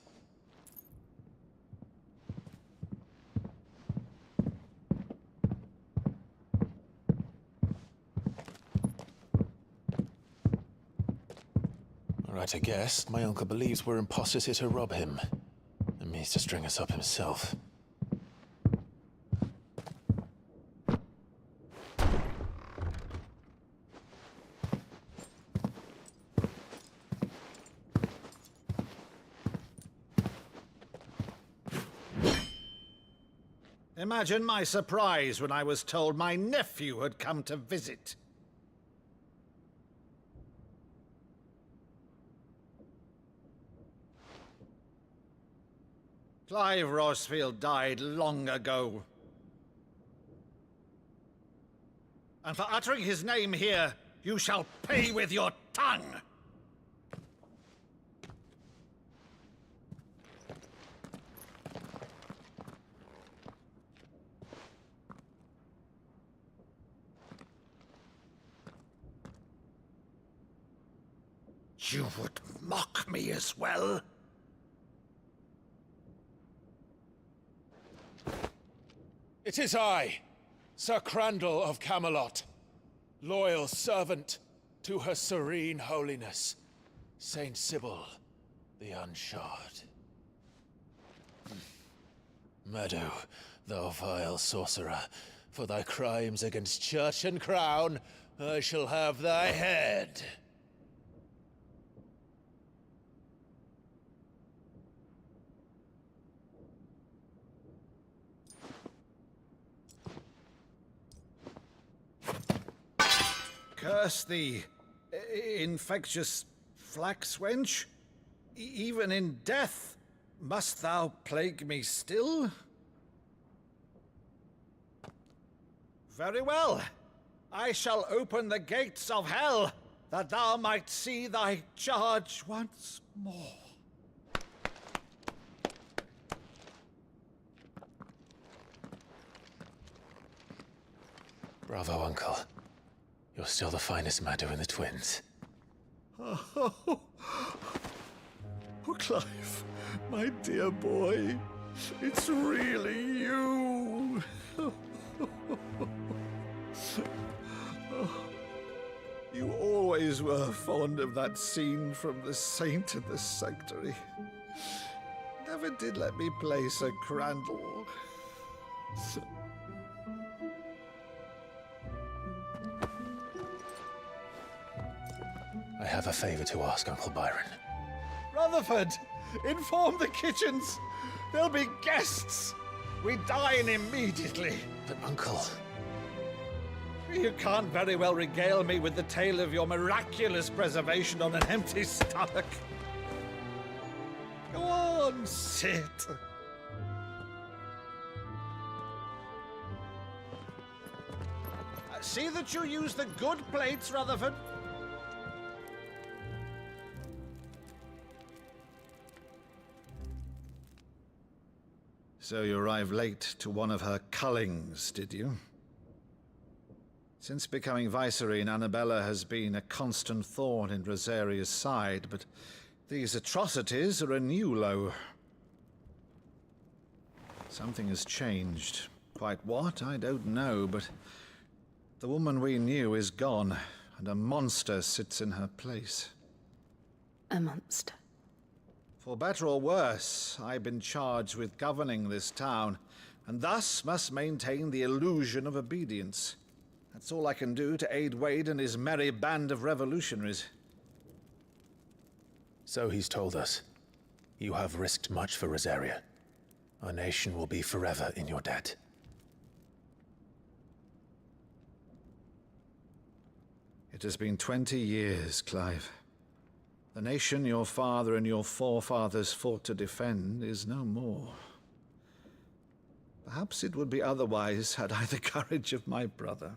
Right, I guess. My uncle believes we're imposters here to rob him. And means to string us up himself. Imagine my surprise when I was told my nephew had come to visit. Clive Redfield died long ago. And for uttering his name here, you shall pay with your tongue! You would mock me as well? It is I, Sir Crandall of Camelot, loyal servant to Her Serene Holiness, Saint Sybil the Unshod. Meadow, thou vile sorcerer, for thy crimes against church and crown, I shall have thy head. Curse thee, infectious flax wench. Even in death, must thou plague me still? Very well. I shall open the gates of hell, that thou might see thy charge once more. Bravo, Uncle. You're still the finest Meadow in the twins. Oh, Clive, my dear boy, it's really you. You always were fond of that scene from The Saint in the Sanctuary. Never did let me play Sir Crandall. I have a favor to ask, Uncle Byron. Rutherford, inform the kitchens. There'll be guests. We dine immediately. But, Uncle... You can't very well regale me with the tale of your miraculous preservation on an empty stomach. Go on, sit. See that you use the good plates, Rutherford. So you arrived late to one of her cullings, did you? Since becoming Vicereine, Annabella has been a constant thorn in Rosaria's side, but these atrocities are a new low. Something has changed. Quite what, I don't know, but the woman we knew is gone, and a monster sits in her place. A monster. For better or worse, I've been charged with governing this town, and thus must maintain the illusion of obedience. That's all I can do to aid Wade and his merry band of revolutionaries. So he's told us. You have risked much for Rosaria. Our nation will be forever in your debt. It has been 20 years, Clive. The nation your father and your forefathers fought to defend is no more. Perhaps it would be otherwise had I the courage of my brother.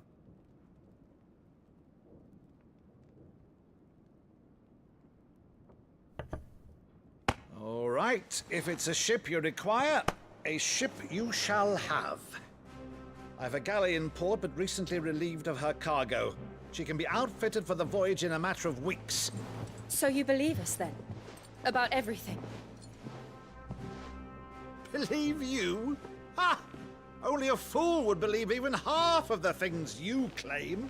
All right, if it's a ship you require, a ship you shall have. I've a galley in port, but recently relieved of her cargo. She can be outfitted for the voyage in a matter of weeks. So you believe us then? About everything? Believe you? Ha! Only a fool would believe even half of the things you claim.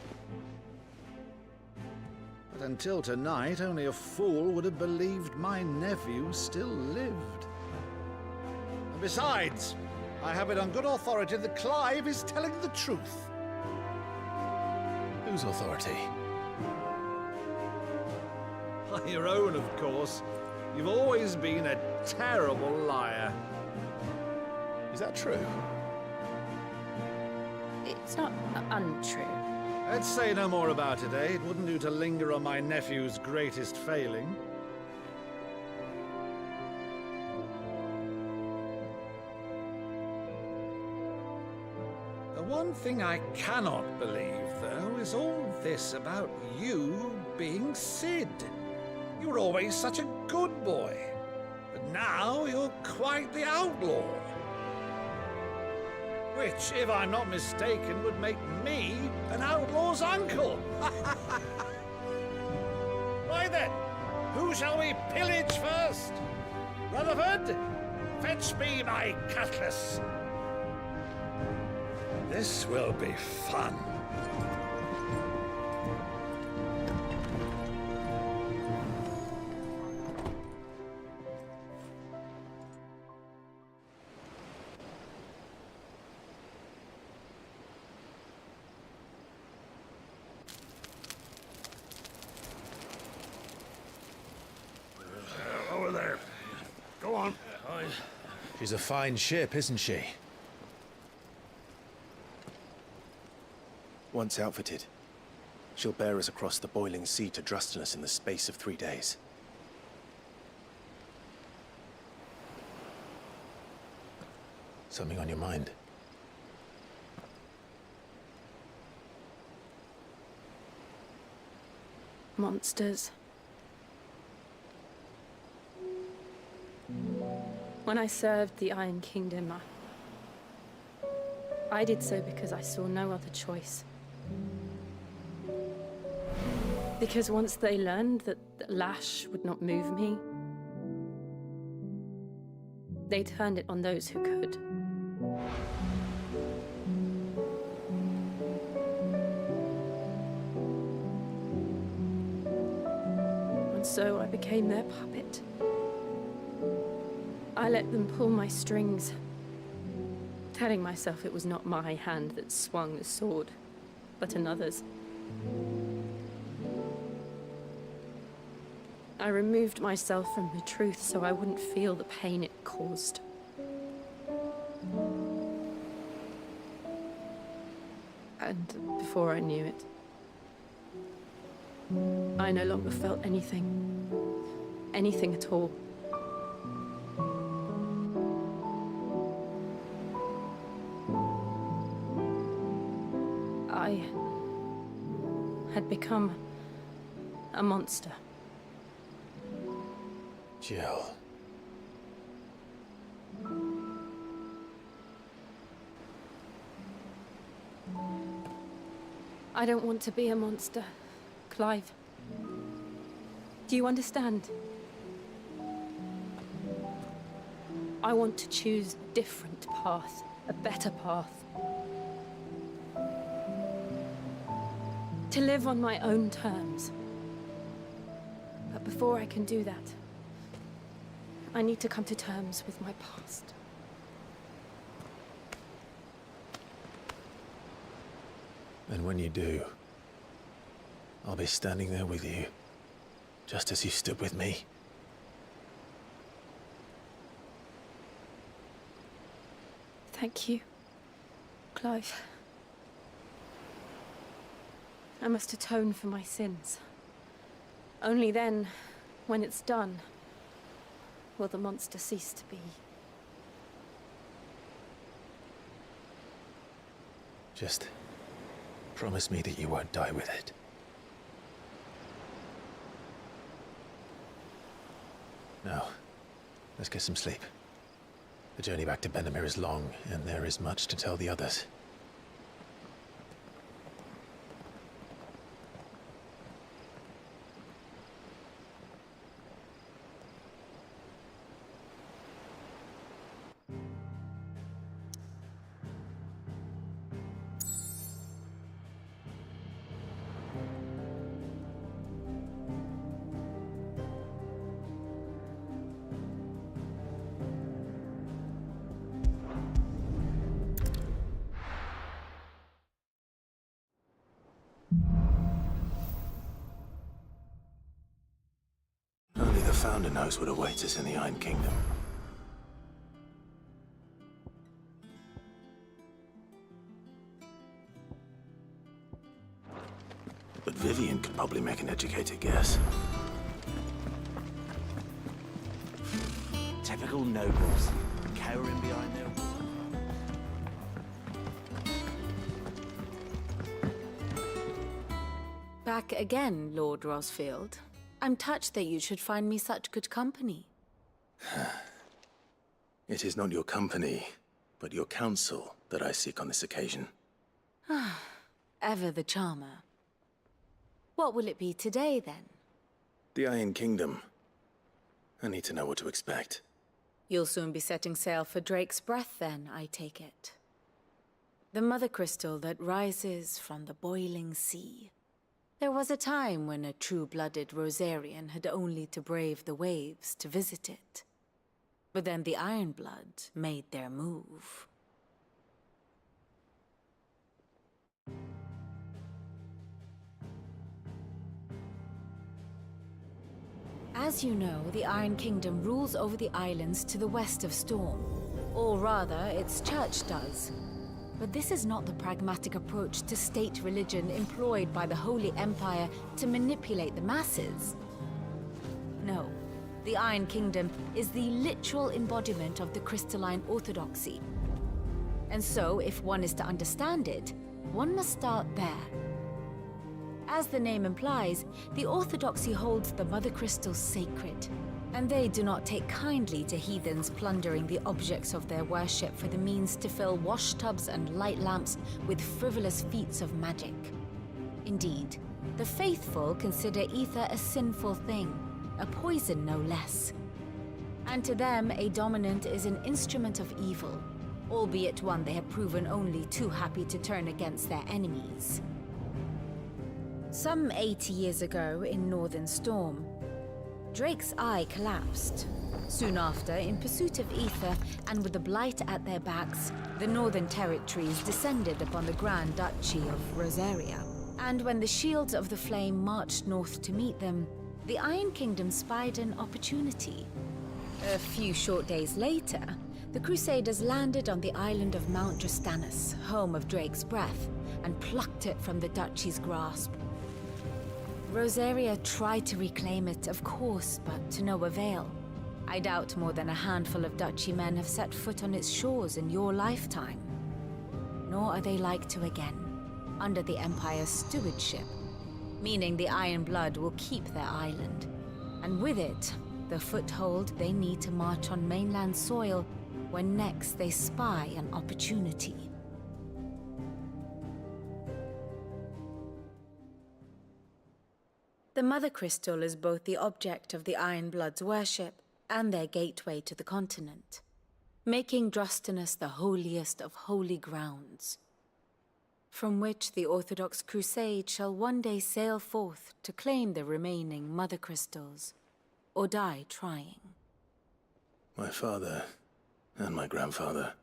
But until tonight, only a fool would have believed my nephew still lived. And besides, I have it on good authority that Clive is telling the truth. Whose authority? Your own, of course. You've always been a terrible liar. Is that true? It's not untrue. Let's say no more about it, eh? It wouldn't do to linger on my nephew's greatest failing. The one thing I cannot believe, though, is all this about you being Sid. You were always such a good boy, but now you're quite the outlaw. Which, if I'm not mistaken, would make me an outlaw's uncle. Right then, who shall we pillage first? Rutherford, fetch me my cutlass. This will be fun. Over there. Go on. She's a fine ship, isn't she? Once outfitted, she'll bear us across the boiling sea to Drustenus in the space of 3 days. Something on your mind? Monsters. When I served the Iron Kingdom, I did so because I saw no other choice. Because once they learned that the lash would not move me, they turned it on those who could. And so I became their puppet. I let them pull my strings, telling myself it was not my hand that swung the sword, but another's. I removed myself from the truth so I wouldn't feel the pain it caused. And before I knew it, I no longer felt anything at all. I had become a monster. Jill. I don't want to be a monster, Clive. Do you understand? I want to choose a different path, a better path. to live on my own terms. But before I can do that, I need to come to terms with my past. And when you do, I'll be standing there with you, just as you stood with me. Thank you, Clive. I must atone for my sins. Only then, when it's done, will the monster cease to be. Just promise me that you won't die with it. Now, let's get some sleep. The journey back to Benamir is long, and there is much to tell the others. Only the Founder knows what awaits us in the Iron Kingdom. But Vivian could probably make an educated guess. Typical nobles, cowering behind their wall. Back again, Lord Redfield. I'm touched that you should find me such good company. It is not your company, but your counsel that I seek on this occasion. Ever the charmer. What will it be today, then? The Iron Kingdom. I need to know what to expect. You'll soon be setting sail for Drake's Breath, then, I take it. The mother crystal that rises from the boiling sea. There was a time when a true-blooded Rosarian had only to brave the waves to visit it. But then the Ironblood made their move. As you know, the Iron Kingdom rules over the islands to the west of Storm. Or rather, its church does. But this is not the pragmatic approach to state religion employed by the Holy Empire to manipulate the masses. No, the Iron Kingdom is the literal embodiment of the crystalline orthodoxy. And so, if one is to understand it, one must start there. As the name implies, the orthodoxy holds the Mother Crystal sacred, and they do not take kindly to heathens plundering the objects of their worship for the means to fill washtubs and light lamps with frivolous feats of magic. Indeed, the faithful consider ether a sinful thing, a poison no less. And to them, a dominant is an instrument of evil, albeit one they have proven only too happy to turn against their enemies. Some 80 years ago in Northern Storm, Drake's eye collapsed. Soon after, in pursuit of ether and with the blight at their backs, the Northern Territories descended upon the Grand Duchy of Rosaria. And when the Shields of the Flame marched north to meet them, the Iron Kingdom spied an opportunity. A few short days later, the Crusaders landed on the island of Mount Drastanus, home of Drake's Breath, and plucked it from the Duchy's grasp. Rosaria tried to reclaim it, of course, but to no avail. I doubt more than a handful of Duchy men have set foot on its shores in your lifetime. Nor are they like to again, under the Empire's stewardship, meaning the Iron Blood will keep their island, and with it, the foothold they need to march on mainland soil when next they spy an opportunity. The Mother Crystal is both the object of the Iron Blood's worship and their gateway to the continent, making Drastanus the holiest of holy grounds. from which the Orthodox Crusade shall one day sail forth to claim the remaining Mother Crystals, or die trying. My father and my grandfather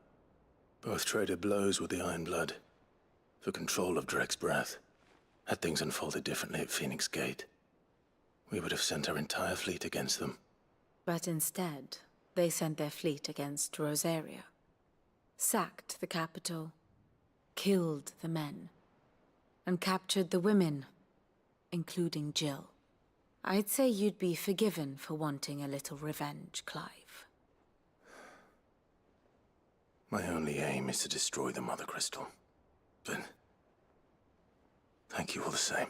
both traded blows with the Iron Blood for control of Drake's breath. Had things unfolded differently at Phoenix Gate, we would have sent our entire fleet against them. But instead, they sent their fleet against Rosaria, sacked the capital, killed the men, and captured the women, including Jill. I'd say you'd be forgiven for wanting a little revenge, Clive. My only aim is to destroy the Mother Crystal. But thank you all the same.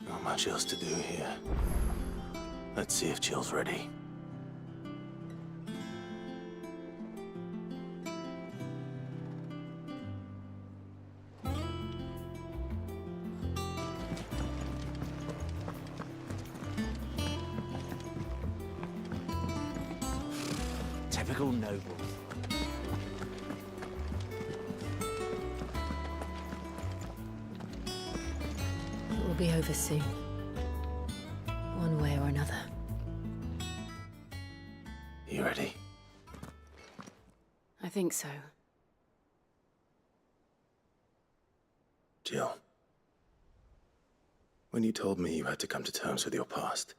Not much else to do here. Let's see if Jill's ready. Typical nobles. It will be over soon. One way or another. You ready? I think so. Jill. When you told me you had to come to terms with your past,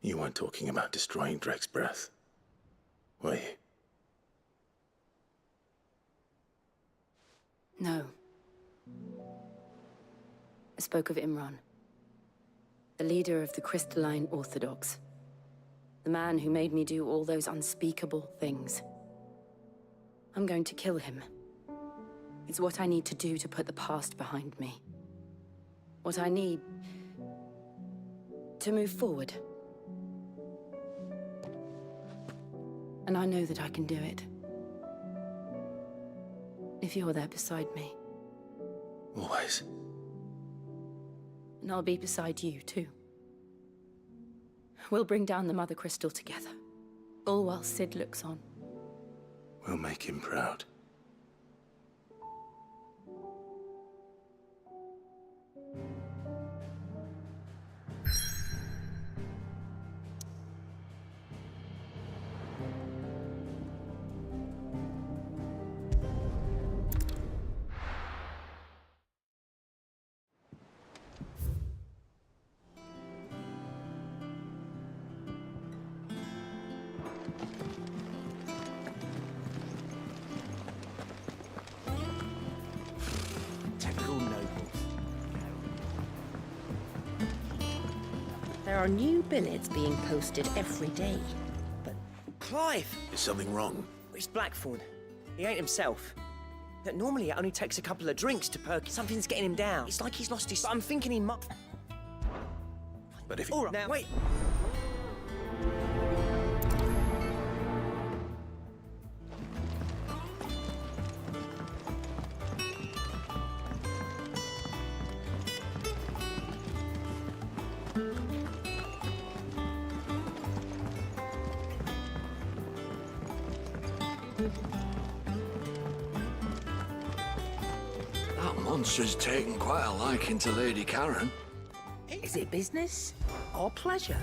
you weren't talking about destroying Drake's breath, were you? No. I spoke of Imran, the leader of the Crystalline Orthodox. The man who made me do all those unspeakable things. I'm going to kill him. It's what I need to do to put the past behind me. What I need to move forward. And I know that I can do it. If you're there beside me. Always. And I'll be beside you, too. We'll bring down the Mother Crystal together. All while Sid looks on. We'll make him proud. Typical nobles. There are new billets being posted every day. Clive! Is something wrong? It's Blackthorn. He ain't himself. That normally it only takes a couple of drinks to perk. Something's getting him down. It's like he's lost his... But I'm thinking he might... But if... All right, now, wait. That monster's taken quite a liking to Lady Karen. Is it business or pleasure?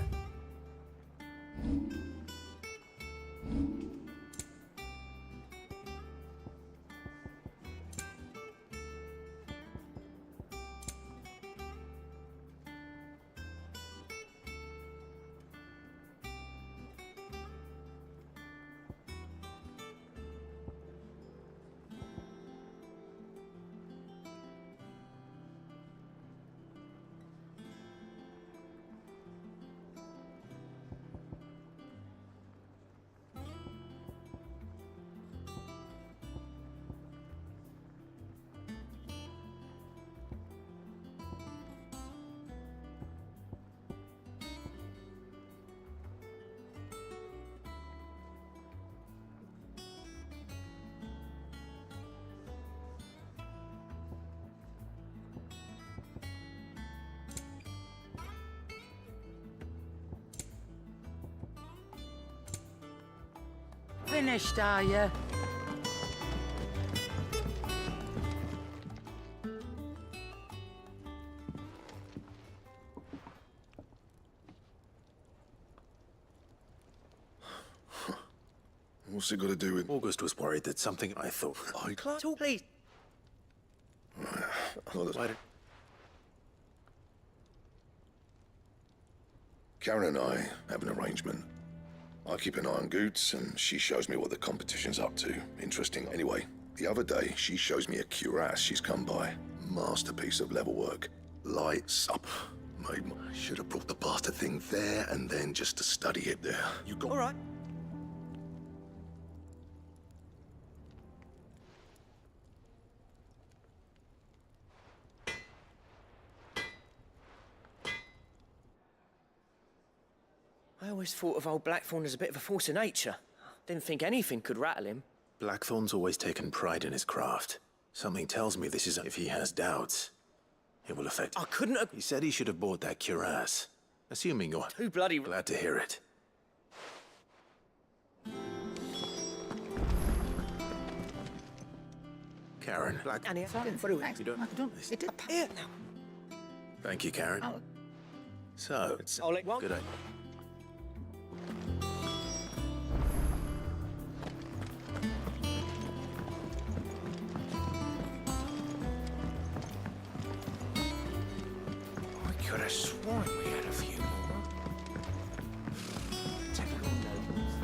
Finished, are you? What's it got to do with... August was worried that something I thought... Clive, talk, please. Why did... Karen and I have an arrangement. I keep an eye on Goots, and she shows me what the competition's up to. Interesting. Anyway, the other day, she shows me a cuirass she's come by. Masterpiece of level work. Lights up. Mate, I should have brought the bastard thing there and then just to study it there. You got... All right. I always thought of old Blackthorn as a bit of a force of nature. Didn't think anything could rattle him. Blackthorn's always taken pride in his craft. Something tells me this is... If he has doubts, it will affect... I couldn't have... He said he should have bought that cuirass. Assuming you're... Too bloody... Glad to hear it. Karen. And he... You don't... It appear now. Thank you, Karen. Oh. So, it's... Good idea. I could have sworn we had a few more. Typical nobles.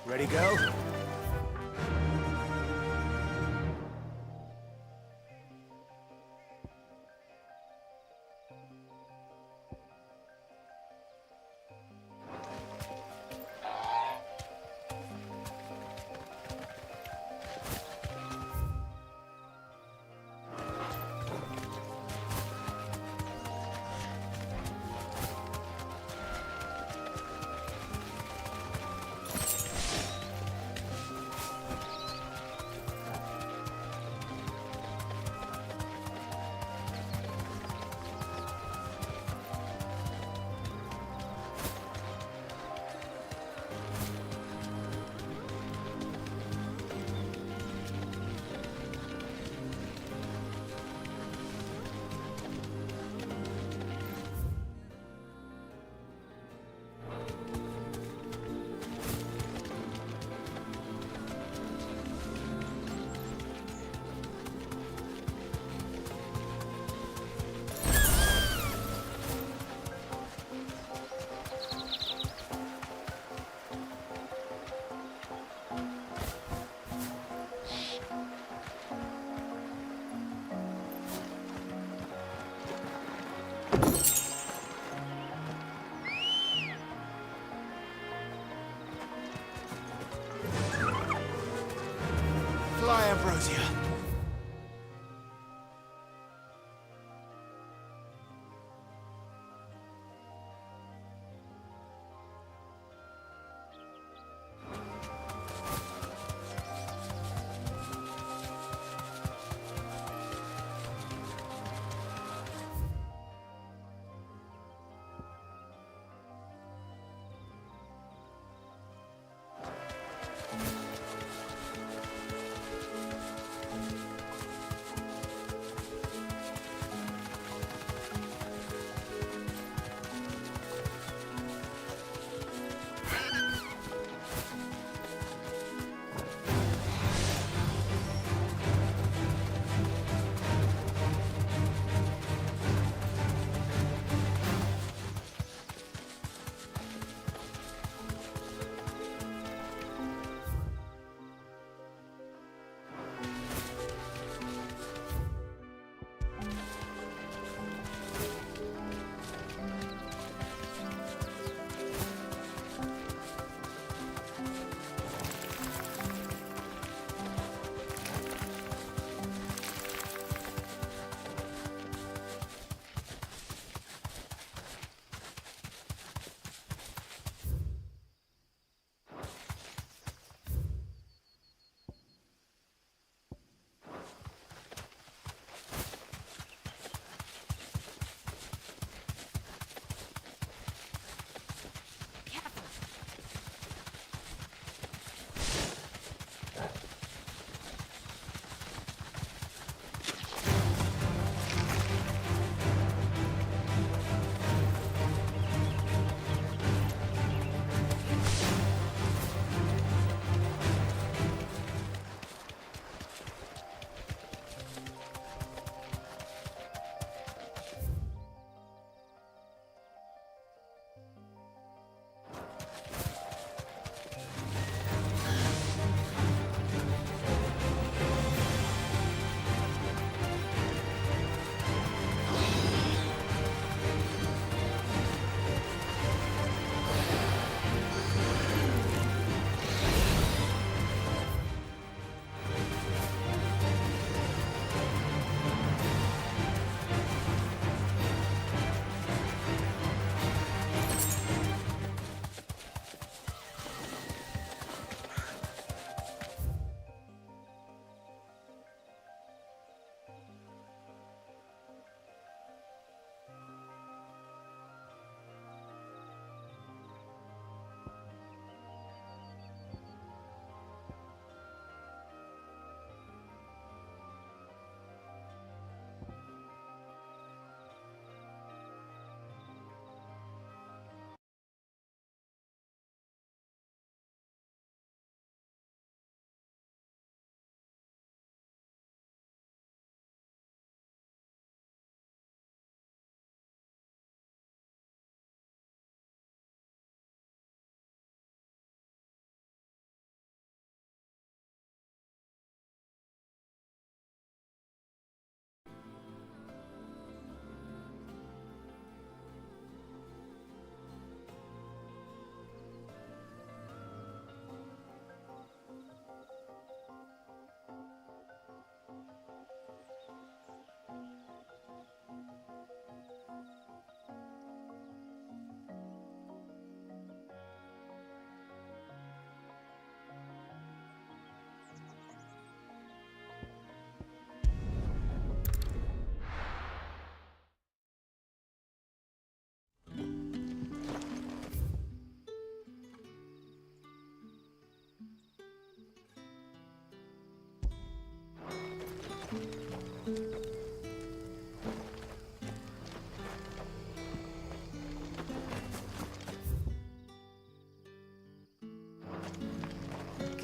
Ready, go?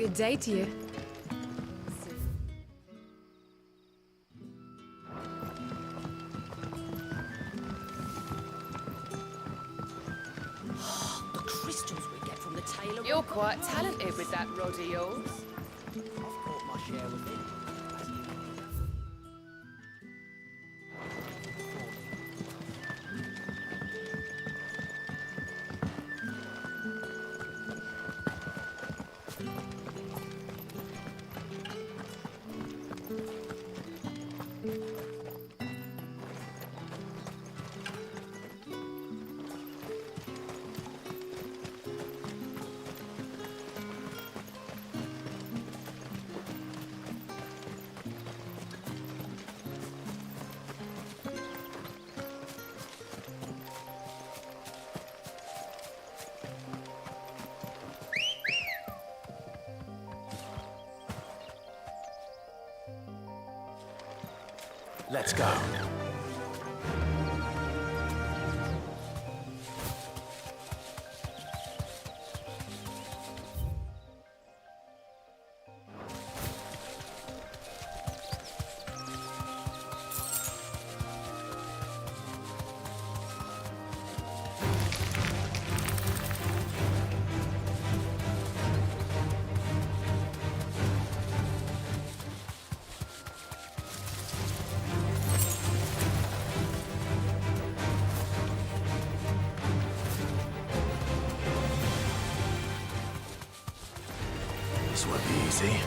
Good day to you. The crystals we get from the tailor. You're quite talented with that rod of yours. I've caught my share with it. Let's go. This won't be easy.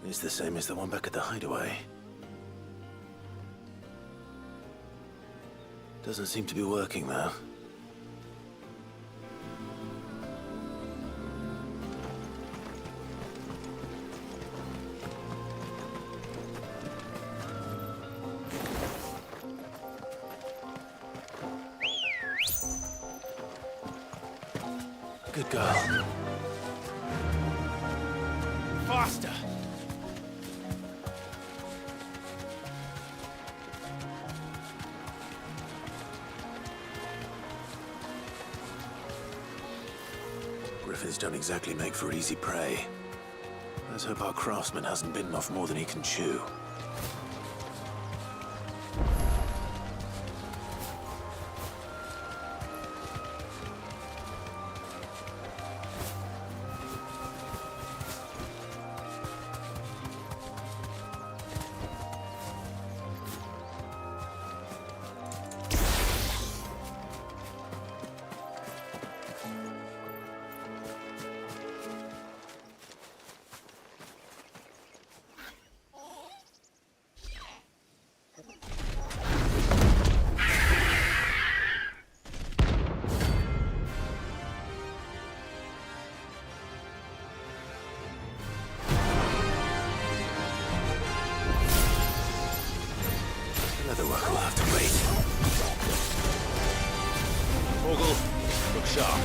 It's the same as the one back at the hideaway. Doesn't seem to be working, though. Good girl. Faster! Griffins don't exactly make for easy prey. Let's hope our craftsman hasn't bitten off more than he can chew. Leatherwork will have to wait. Ogle, look sharp.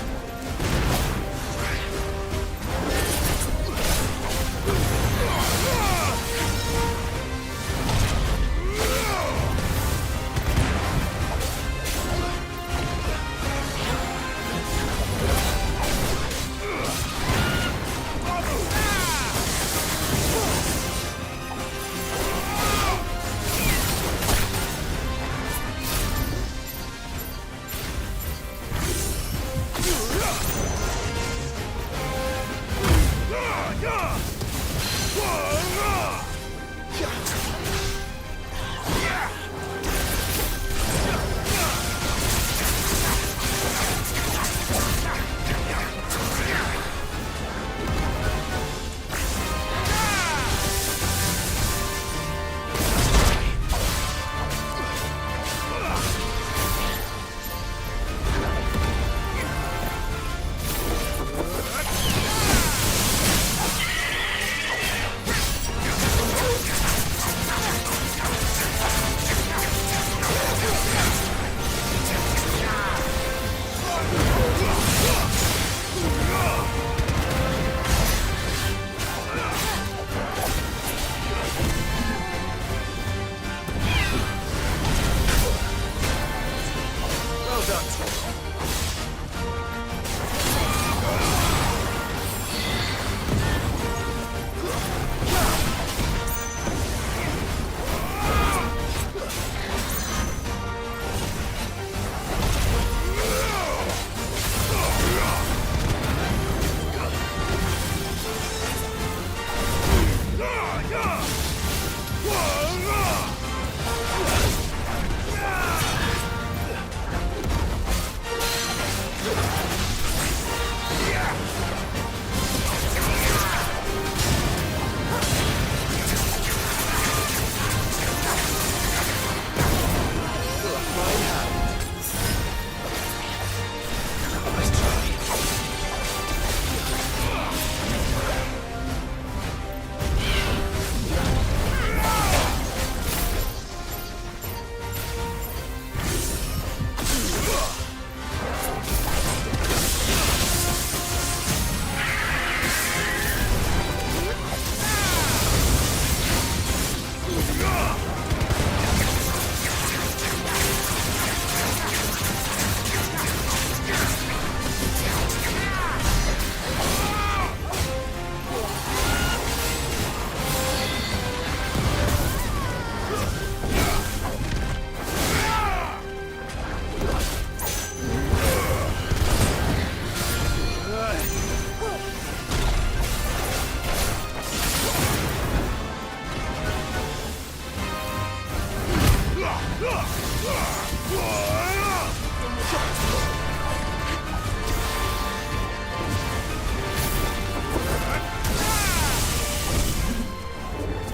To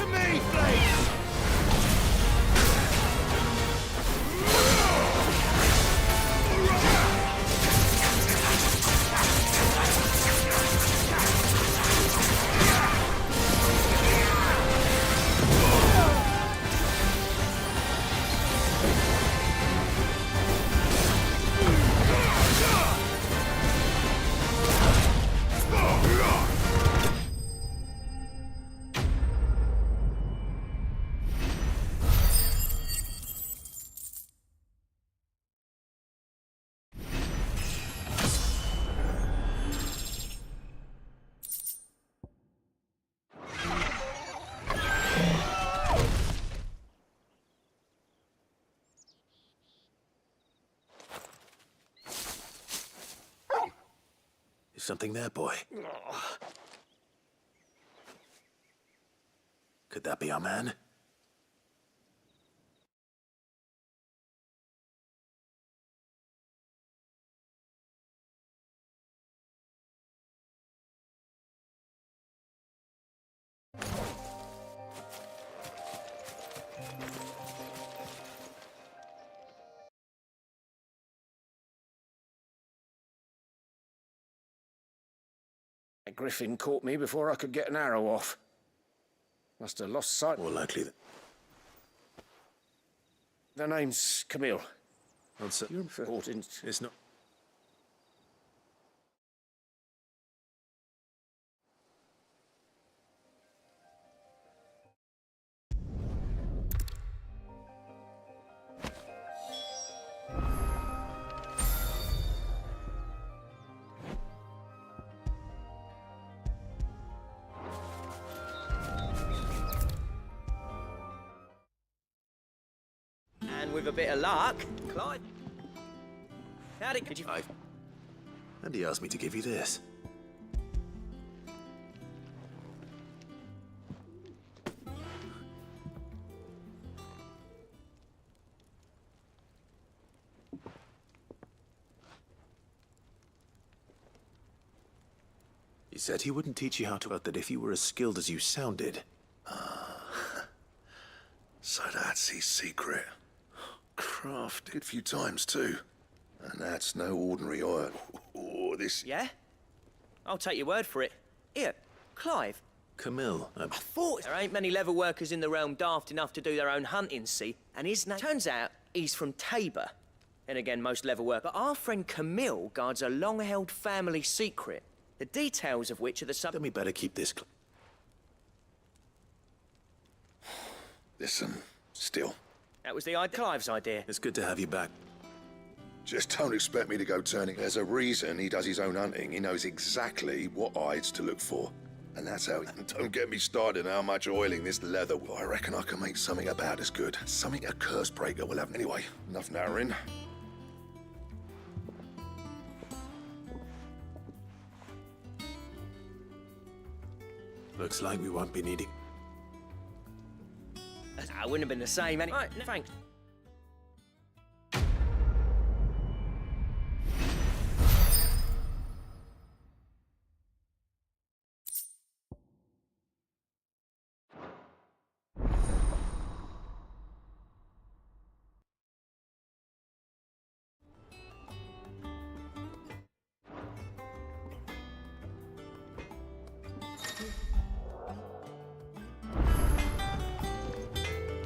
me, Blade! Is something there, boy? Could that be our man? That griffin caught me before I could get an arrow off. Must have lost sight. More likely that... The name's Camille. Answer. You're important. It's not... And with a bit of luck, Clive. Howdy, did you... And he asked me to give you this. He said he wouldn't teach you how to, but that if you were as skilled as you sounded. So that's his secret. Crafted a few times too. And that's no ordinary oil. Oh, this... Yeah? I'll take your word for it. Here, Clive. Camille. I thought there ain't many leather workers in the realm daft enough to do their own hunting, see? And his name... Turns out he's from Tabor. And again, most leather work. But our friend Camille guards a long-held family secret. The details of which are the sub... Then we better keep this... Listen, still. That was the Clive's idea. It's good to have you back. Just don't expect me to go turning. There's a reason he does his own hunting. He knows exactly what hides to look for. And that's how... And don't get me started on how much oiling this leather... Well, I reckon I can make something about as good. Something a curse breaker will have. Anyway, enough narrowing. Looks like we won't be needing... I wouldn't have been the same anyway. Right, no, thanks.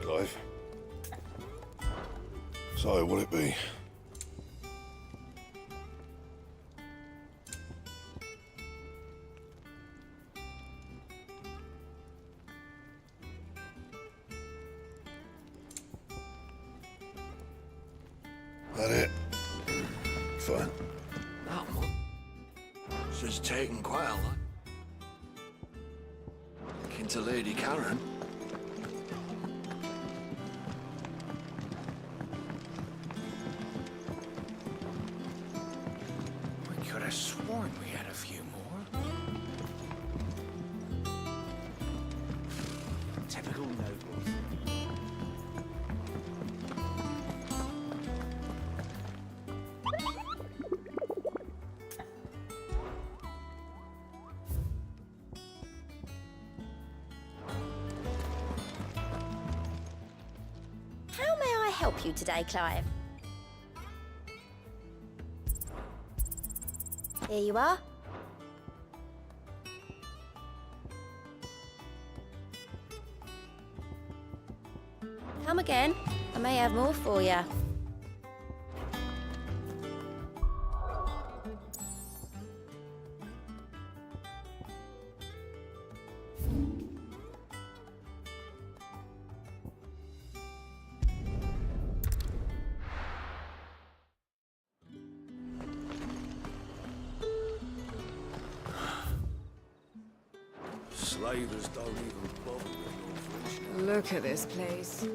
Clive. So, will it be? That it? Fine. That one. She's taken quite a lot. Akin to Lady Karen. We could have sworn we had a few more. Typical nobles. help you today, Clive? Here you are. Come again. I may have more for you. Slavers don't even bother with your friendship. Look at this place.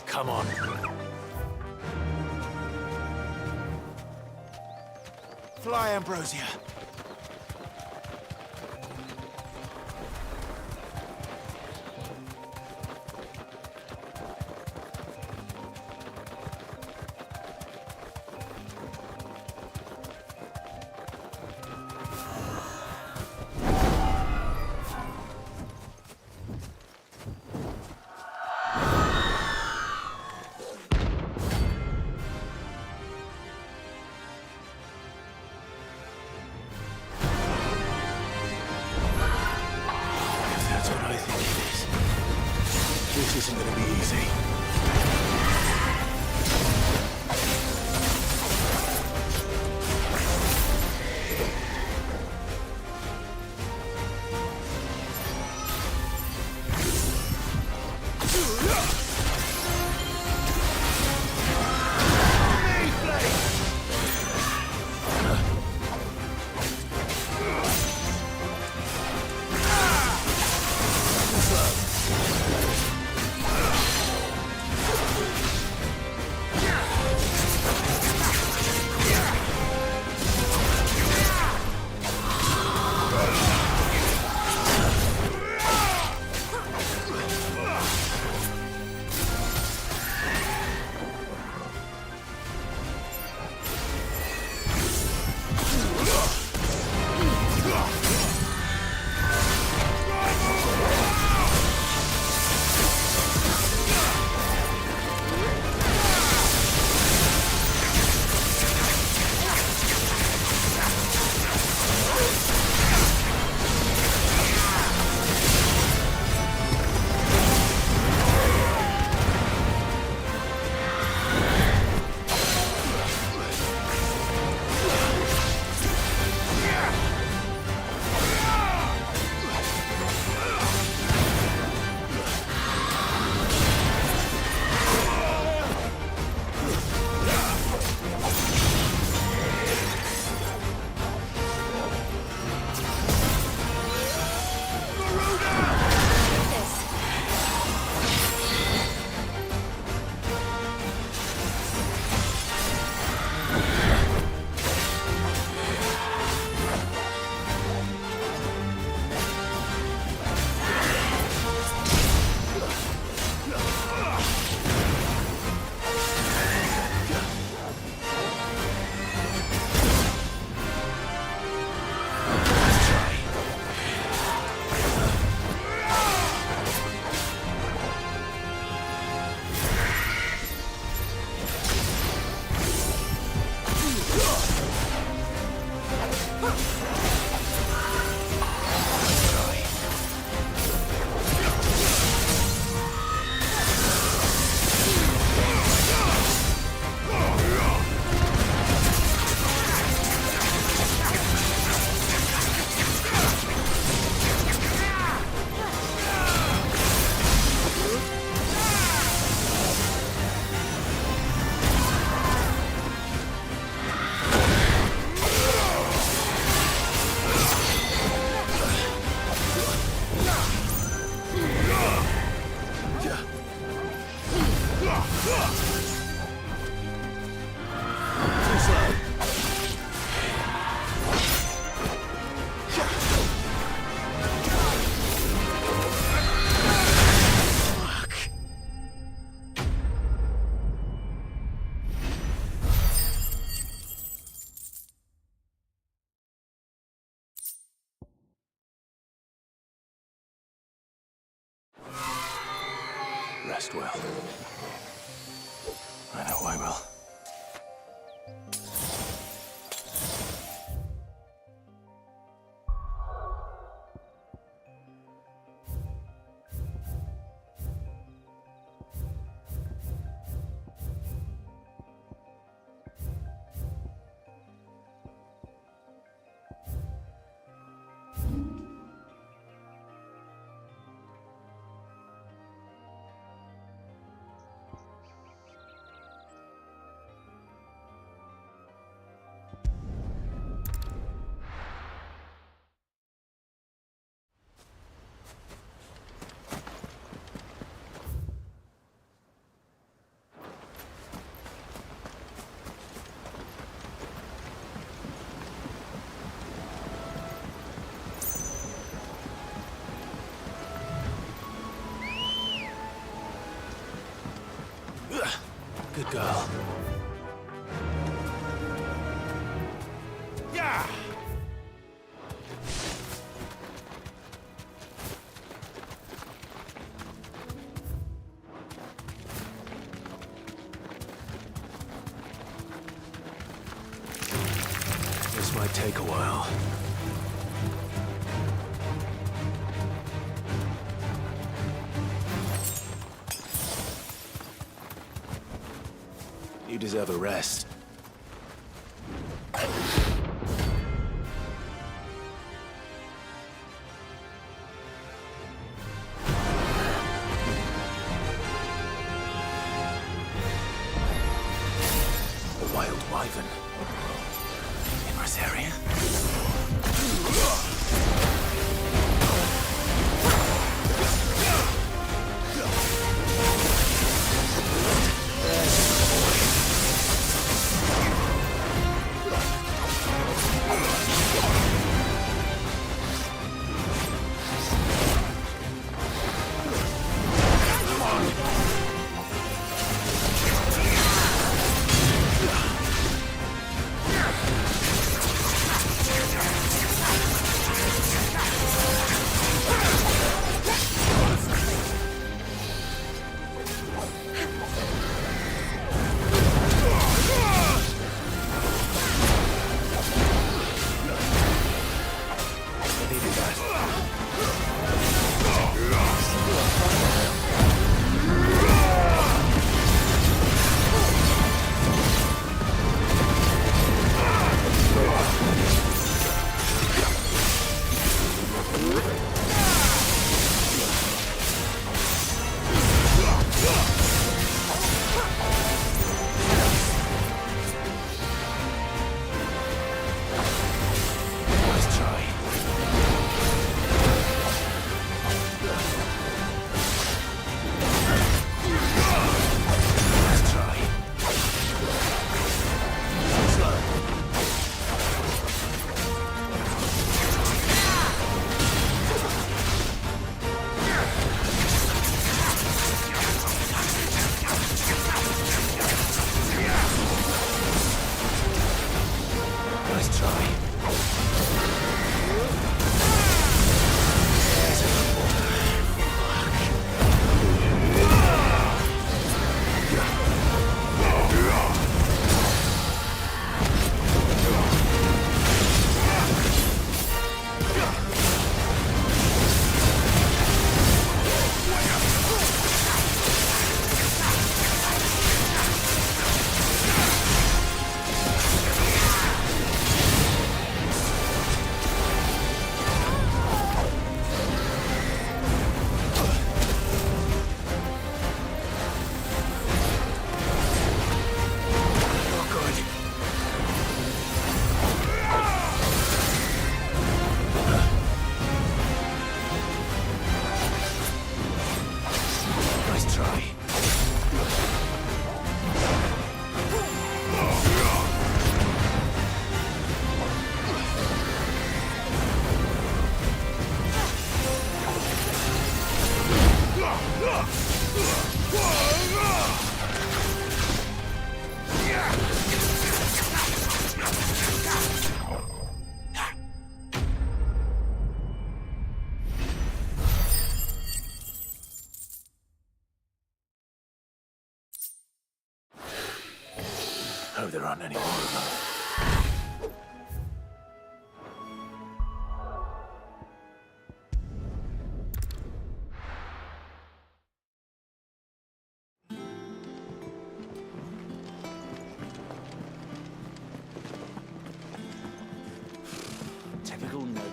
Come on. Fly, Ambrosia. That's what I think it is. This isn't going to be easy. rest well. I know I will. Good girl. Yeah! This might take a while. You deserve a rest. A wild wyvern. In this area? hope there aren't any more of them. Typical nobles.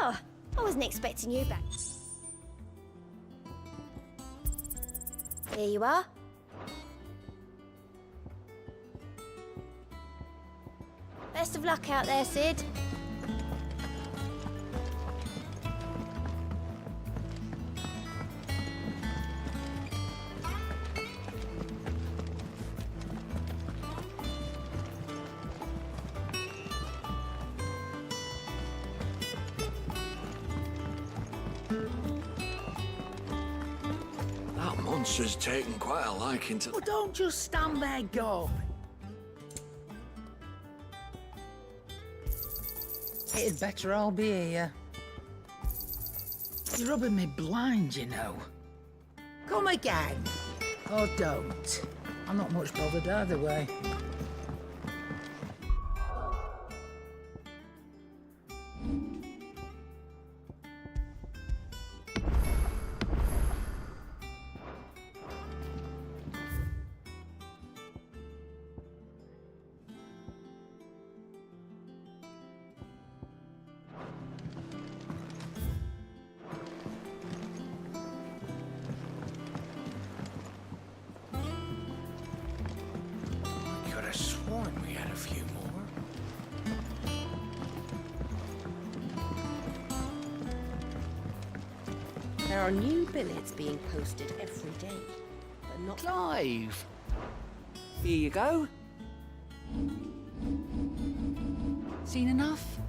Oh, I wasn't expecting you back. Here you are. Best of luck out there, Sid. That monster's taken quite a liking to... Well, don't just stand there gawping. It'd better all be here. You're rubbing me blind, you know. Come again. Or don't. I'm not much bothered either way. I could have sworn we had a few more. There are new billets being posted every day, but not... Clive! Here you go. Seen enough?